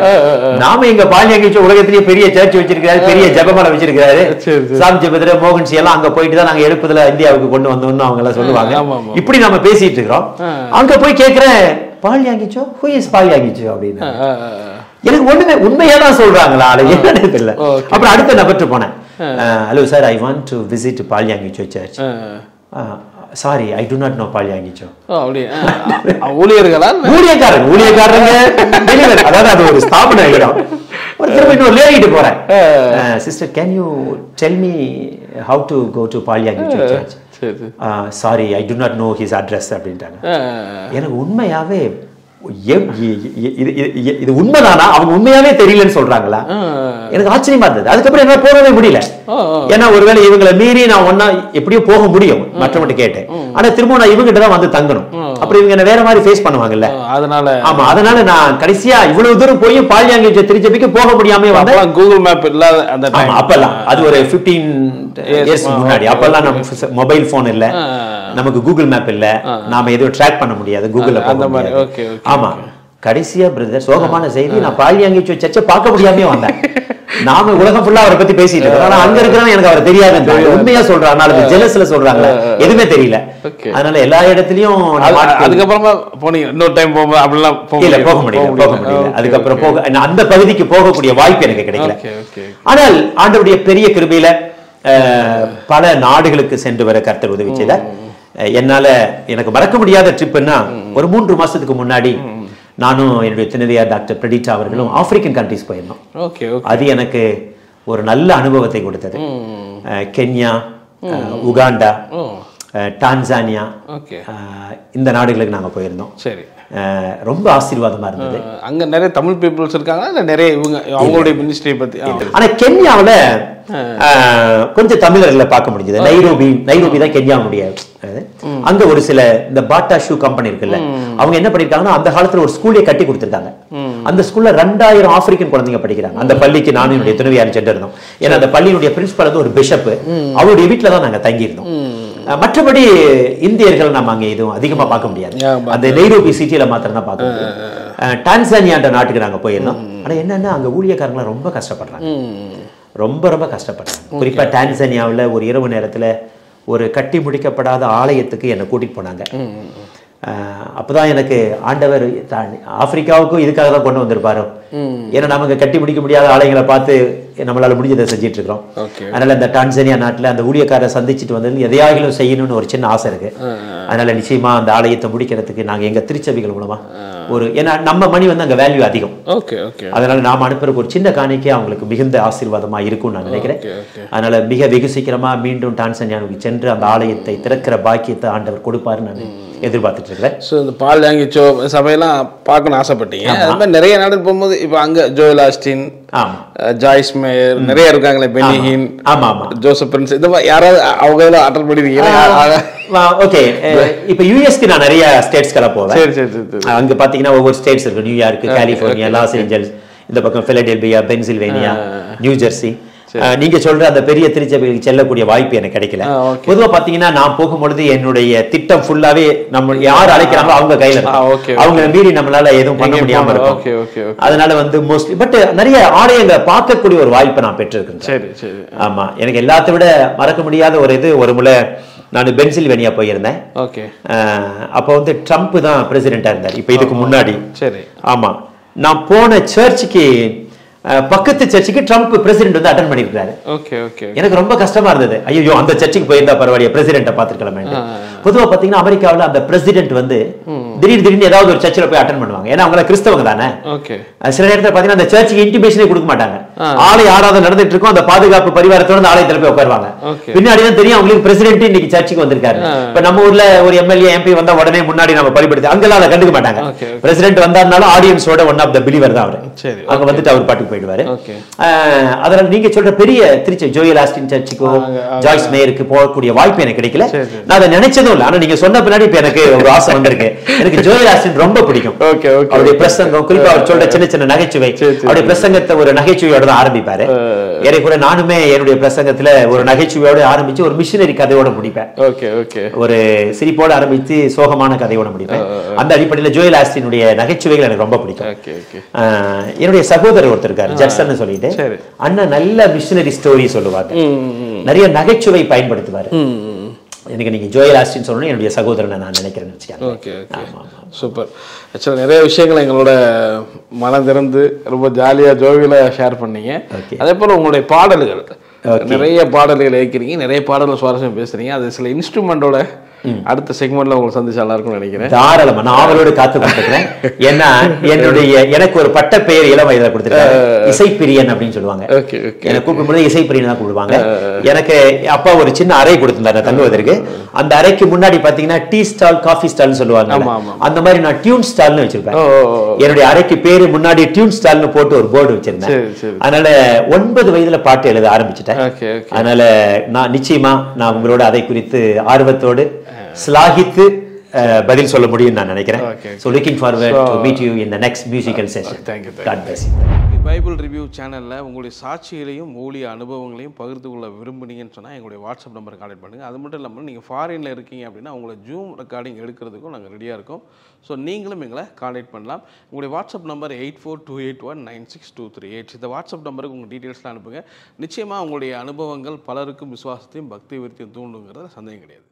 நாம எங்க பால்யாங்கிச்சோ உலகத்திலேயே பெரிய சர்ச் வச்சிருக்காரு, பெரிய ஜெபமாலை வச்சிருக்காரு, சாம் ஜெபத்துல மோகன்சி எல்லாம் அங்க போயிட்டு தான் நாங்க எழுப்புதல இந்தியாவுக்கு கொண்டு வந்தோம்னு அவங்க எல்லாம் சொல்லுவாங்க. இப்படி நம்ம பேசிட்டு இருக்கிறோம். அங்க போய் கேட்கிறேன் பால்யாங்கிச்சோ, who is பால்யாங்கிச்சோ அப்படின்னு. எனக்கு ஒண்ணுமே உண்மையா தான் சொல்றாங்களா என்னன்னு தெரியல. அப்புறம் அடுத்த நபர்ட்டு போனேன், hello sir, I want to visit Paul Yonggi Cho church. Sorry, I do not know Paul Yonggi Cho. ஊழியக்காரங்க அதாவது அது ஒரு ஸ்தாபன இடம். ஒரு திரும்ப இன்னொரு லேடிட்டு போறேன், sister can you tell me how to go to Paul Yonggi Cho church. Sorry, I do not know his address அப்படின்ட்டாங்க. எனக்கு உண்மையாவே இது உண்மைதானா, அவங்க உண்மையாவே தெரியலன்னு சொல்றாங்களா? எனக்கு ஆச்சரியமா இருந்தது. அதுக்கப்புறம் என்ன போகவே முடியல. ஏன்னா ஒருவேளை இவங்களை மீறி நான் ஒன்னா எப்படியோ போக முடியும் மற்றவங்க கேட்டேன். ஆனா திரும்ப நான் இவங்கிட்ட தான் வந்து தங்கணும். அப்புறம் இவங்க என்ன வேற மாதிரி ஃபேஸ் பண்ணுவாங்கல்ல. அதனால நான் கடைசியா இவ்வளவு தூரம் போய் பால்யாங்கிச்சோ திருச்சபைக்கு போக முடியாம வந்தேன். கூகுள் மேப் இல்லாத அந்த அப்பெல்லாம் அது ஒரு 15 இயர்ஸ் முன்னாடி. அப்பெல்லாம் நம்ம மொபைல் போன் இல்ல, நமக்கு கூகுள் மேப் இல்ல, நாம எதுவும் ட்ராக் பண்ண முடியாது கூகுள்ல. ஆமா, கடைசியா பிரதர் சோகமான செய்தி, நான் பால்யாங்கிச்சோ சர்ச்சை பார்க்க முடியாம வந்தேன். நாம உலகம் ஃபுல்லா அவரை பத்தி பேசிட்டு இருக்கோம். ஆனா அங்க இருக்கிறவன் எனக்கு அவர் தெரியாது, உண்மையா சொல்றாங்க, நாலு ஜெலஸ்ல சொல்றாங்க, எதுவுமே தெரியல. அதனால எல்லா இடத்துலயும் அதுக்கப்புறமா போனீங்க இன்னொரு டைம் போகும்போது அப்படிலாம் போக முடியல. அதுக்கப்புறம் போக அந்த பகுதிக்கு போகக்கூடிய வாய்ப்பு எனக்கு கிடைக்கல. ஆனால் ஆண்டவருடைய பெரிய கிருபையில பல நாடுகளுக்கு சென்று வர கர்த்தர் உதவி செய்தார். என்னால எனக்கு மறக்க முடியாத ட்ரிப்னா ஒரு 3 மாசத்துக்கு முன்னாடி நானும் என்னுடைய துணைவியார் டாக்டர் பிரடிட்டா அவர்களும் ஆப்பிரிக்கன் கண்ட்ரிஸ் போயிருந்தோம். அது எனக்கு ஒரு நல்ல அனுபவத்தை கொடுத்தது. கென்யா, உகாண்டா, டான்சானியா, இந்த நாடுகளுக்கு நாங்க போயிருந்தோம். சரி, ரொம்ப ஆசீர்வாதமா இருந்தது. அங்க நிறைய தமிழ் பீப்புள்ஸ் இருக்காங்க, இல்ல நிறைய இவங்க அவங்களுடைய மினிஸ்ட்ரி பத்தி. ஆனா கென்யாவுல கொஞ்சம் தமிழர்களை பார்க்க முடிஞ்சது. நைரோபி தான் கென்யாவுடைய. அங்க ஒரு சில இந்த பாட்டா ஷூ கம்பெனி இருக்குல்ல, அவங்க என்ன பண்ணிருக்காங்கன்னா அந்த காலத்துல ஒரு ஸ்கூலே கட்டி கொடுத்திருக்காங்க. அந்த ஸ்கூல்ல 2000 ஆப்பிரிக்கன் குழந்தைங்க படிக்கிறாங்க. அந்த பள்ளிக்கு நானும் என்னுடைய துணைவியார் சென்று இருந்தோம். ஏன்னா அந்த பள்ளியினுடைய பிரின்சிபல் வந்து ஒரு பிஷப், அவருடைய வீட்டுல தான் நாங்க தங்கி இருந்தோம். மற்றபடி இந்தியர்கள் நம்ம அங்க எதுவும் அதிகமா பார்க்க முடியாது. அந்த நைரோபி சிட்டியில மாத்திரம் தான் பார்க்க முடியும். டான்சானியான்ற நாட்டுக்கு நாங்க போயிருந்தோம். ஆனா என்னன்னா அங்க ஊழியக்காரங்க ரொம்ப கஷ்டப்படுறாங்க, ரொம்ப கஷ்டப்படுறாங்க. குறிப்பா டான்சானியாவில் ஒரு இரவு நேரத்துல ஒரு கட்டி முடிக்கப்படாத ஆலயத்துக்கு என்னை கூட்டிட்டு போனாங்க. அப்பதான் எனக்கு ஆண்டவர் ஆப்பிரிக்காவுக்கும் இதுக்காக தான் கொண்டு வந்திருப்பாரோ. ஏன்னா நமக்கு கட்டி முடிக்க முடியாத ஆலயங்களை பார்த்து நம்மளால முடிஞ்சதை செஞ்சிட்டு இருக்கிறோம். அதனால இந்த டான்சானியா நாட்டுல அந்த ஊழியக்காரை சந்திச்சுட்டு வந்தது எதையாகிலும் செய்யணும்னு ஒரு சின்ன ஆசை இருக்கு. அதனால நிச்சயமா அந்த ஆலயத்தை முடிக்கிறதுக்கு நாங்க எங்க திருச்சபைகள் மூலமா ஒரு, ஏன்னா நம்ம மணி வந்து அங்க வேல்யூ அதிகம். அதனால நாம அனுப்புறதுக்கு ஒரு சின்ன காணிக்கை அவங்களுக்கு மிகுந்த ஆசீர்வாதமா இருக்கும்னு நான் நினைக்கிறேன். அதனால மிக வெகு சீக்கிரமா மீண்டும் டான்சானியாவுக்கு சென்று அந்த ஆலயத்தை திறக்கிற பாக்கியத்தை ஆண்டவர் கொடுப்பாருன்னு நான் எதிர்பார்த்துட்டு இருக்கிறேன். ஸோ இந்த பால்யாங்கிச்சோ சபையெல்லாம் பார்க்கணும்னு ஆசைப்பட்டீங்க. அது மாதிரி நிறைய நாடுகள் போகும்போது இப்போ அங்க ஜோயல் ஆஸ்டின், ஜாய்ஸ் மேயர் நிறைய இருக்காங்களே, பெனிஹின், ஜோசப் பிரின்ஸ், இந்த மாதிரி யாராவது அவங்க அட்டெண்ட் பண்ணிருக்கீங்க? ஓகே, இப்ப யுஎஸ்க்கு நான் நிறைய ஸ்டேட்ஸ்க்கெல்லாம் போவேன். அங்க பாத்தீங்கன்னா ஒவ்வொரு ஸ்டேட்ஸ் இருக்கு. நியூயார்க், கலிபோர்னியா, லாஸ் ஏஞ்சல்ஸ், இந்த பக்கம் பிலடெல்பியா, பென்சில்வேனியா, நியூ ஜெர்சி. நீங்க சொல்ற அந்த பெரிய திருச்சபைகளுக்கு செல்லக்கூடிய வாய்ப்பு எனக்கு கிடைக்கல. பொதுவா பாத்தீங்கன்னா நான் போகும்பொழுது என்னுடைய திட்டம் ஃபுல்லாவே நம்ம யார் அழைக்கிறாங்களோ அவங்க கையில இருக்கும். அவங்க மீறி நம்மளால எதுவும் பண்ண முடியாம இருக்கும். அதனால வந்து மோஸ்ட்லி பட் நிறைய ஆலயங்களை பார்க்கக்கூடிய ஒரு வாய்ப்பை நான் பெற்றிருக்கேன். ஆமா, எனக்கு எல்லாத்த விட மறக்க முடியாத ஒரு இது, ஒரு முறை நான் பென்சில்வேனியா போயிருந்தேன். அப்போ வந்து ட்ரம்ப் தான் பிரசிடென்டா இருந்தார், இப்ப இதுக்கு முன்னாடி. ஆமா, நான் போன சர்ச்சுக்கு பக்கத்து சர்ச்சுக்கு ட்ரம்ப் பிரசிடென்ட் வந்து அட்டெண்ட் பண்ணிருக்காரு. எனக்கு ரொம்ப கஷ்டமா இருந்தது. ஐயோ, அந்த சர்ச்சுக்கு போயிருந்தா பரவாயில்ல, பிரசிடென்ட்டை பார்த்துருக்கலாமே. பொதுவா பாத்தீங்கன்னா அமெரிக்காவில் அந்த பிரசிடென்ட் வந்து திடீர்னு ஏதாவது ஒரு சர்ச்சில் போய் அட்டெண்ட் பண்ணுவாங்க. ஏன்னா அவங்க கிறிஸ்தவங்க தானே. சில நேரத்தில் பாத்தீங்கன்னா அந்த சர்ச்சுக்கு இன்டிமேஷனே கொடுக்க மாட்டாங்க. ஆலய ஆராதனை நடந்துட்டு இருக்கும், அந்த பாதுகாப்பு பரிவாரத்தோட அந்த ஆலயத்தில் போய் உட்காருவாங்க. பின்னாடி தான் தெரியும் அவங்களுக்கு பிரசிடென்ட் இன்னைக்கு சர்ச்சுக்கு வந்திருக்காரு. இப்ப நம்ம ஊர்ல ஒரு எம்எல்ஏ எம்பி வந்தா உடனே முன்னாடி நம்ம பரிபடுத்தி அங்கெல்லாம் அதை கண்டுக்க மாட்டாங்க. பிரசிடென்ட் வந்தாருனாலும் ஆடியன்ஸோட ஒன் ஆஃப் த பிலீவர் தான் அவரு. அங்க வந்துட்டு அவர் பாட்டுக்கு போயிடுவாரு. அதனால நீங்க சொல்ற பெரிய திருச்சி ஜோயல் ஆஸ்டின் சர்ச்சுக்கோ ஜாய்ஸ் மேயருக்கு போகக்கூடிய வாய்ப்பு எனக்கு கிடைக்கல. நான் அதை நினைச்சதும் இல்லை. ஆனா நீங்க சொன்ன பின்னாடி இப்ப எனக்கு ஒரு ஆசை வந்திருக்கு. எனக்கு ஜோயல் ஆஸ்டின் ரொம்ப பிடிக்கும். அவருடைய பிரசங்கம், குறிப்பா அவர் சொல்ற சின்ன சின்ன நகைச்சுவை, அவருடைய பிரசங்கத்தை ஒரு நகைச்சுவையோட தான் ஆரம்பிப்பாரு. ஏறே கூட நானுமே என்னுடைய பிரசங்கத்துல ஒரு நகைச்சுவையோட ஆரம்பிச்சு ஒரு மிஷினரி கதையோட முடிப்பேன். ஒரு சிரிப்போட ஆரம்பிச்சு சோகமான கதையோட முடிப்பேன். அந்த அடிப்படையில் ஜோயல் ஆஸ்டினுடைய நகைச்சுவைகள் எனக்கு ரொம்ப பிடிக்கும். என்னுடைய சகோதரர் ஒருத்தர் இருக்காரு, ஜட்சன் சொல்லிட்டு. அண்ணன் நல்ல மிஷினரி ஸ்டோரி சொல்லுவாங்க, நிறைய நகைச்சுவை பயன்படுத்துவாரு. எனக்கு நீங்க ஜோயல் ஆஸ்டின் சொல்லணும், என்னுடைய சகோதரனை நான் நினைக்கிறேன். சூப்பர். ஆக்சுவலாக நிறைய விஷயங்கள் எங்களோட மனம் திறந்து ரொம்ப ஜாலியாக ஜோவியலாக ஷேர் பண்ணீங்க. அதே போல் உங்களுடைய பாடல்கள், நிறைய பாடல்கள் இயக்கிறீங்க, நிறைய பாடல்கள் சுவாரஸ்யம் பேசுறீங்க. அது சில இன்ஸ்ட்ருமெண்டோட அடுத்த செக்மெண்ட்ல உங்களுக்கு சந்திச்சு நல்லா இருக்கும்னு நினைக்கிறேன். தாராளமா நான் அவரோட காத்து கொடுத்துக்கிறேன். ஏன்னா எனக்கு ஒரு பட்ட பெயர் இளம் வயதில் கொடுத்துருக்காரு, இசைப்பிரியன் அப்படின்னு சொல்லுவாங்க. எனக்கு கூப்பிடும்போது இசைப்பிரியன் தான் கூப்பிடுவாங்க. எனக்கு அப்பா ஒரு சின்ன அறை கொடுத்திருந்தாரு தங்குவதற்கு. அந்த அறைக்கு முன்னாடி பாத்தீங்கன்னா டீ ஸ்டால், காஃபி ஸ்டால் சொல்லுவாங்க. அந்த மாதிரி நான் டியூன் ஸ்டால்னு வச்சிருப்பேன். என்னுடைய அறைக்கு பேரு முன்னாடி டியூன் ஸ்டால்னு போட்டு ஒரு போர்டு வச்சிருந்தேன். அதனால 9 வயதுல பாட்டு எழுத ஆரம்பிச்சுட்டேன். அதனால நான் நிச்சயமா நான் உங்களோட அதை குறித்து ஆர்வத்தோடு ஸ்லாகித்து பதில் சொல்ல முடியும் நான் நினைக்கிறேன். So looking forward to meet you in the next musical session. Thank you. God bless you. Bible review சேனலில் உங்களுடைய சாட்சிகளையும் ஊழிய அனுபவங்களையும் பகிர்ந்து கொள்ள விரும்புனீங்கன்னு சொன்னால் எங்களுடைய வாட்ஸ்அப் நம்பரை கான்டெக்ட் பண்ணுங்கள். அது மட்டும் இல்லாமல் நீங்கள் ஃபாரினில் இருக்கீங்க அப்படின்னா உங்களை ஜூம் ரெக்கார்டிங் எடுக்கிறதுக்கும் நாங்கள் ரெடியாக இருக்கோம். ஸோ நீங்களும் எங்களை கான்டெக்ட் பண்ணலாம். உங்களுடைய வாட்ஸ்அப் நம்பர் 8428196238. இந்த வாட்ஸ்அப் நம்பருக்கு உங்கள் டீட்டெயில்ஸ்லாம் அனுப்புங்க. நிச்சயமாக உங்களுடைய அனுபவங்கள் பலருக்கும் விசுவாசத்தையும் பக்தி விருத்தியும் தூண்டுங்கிறத சந்தேகம் கிடையாது.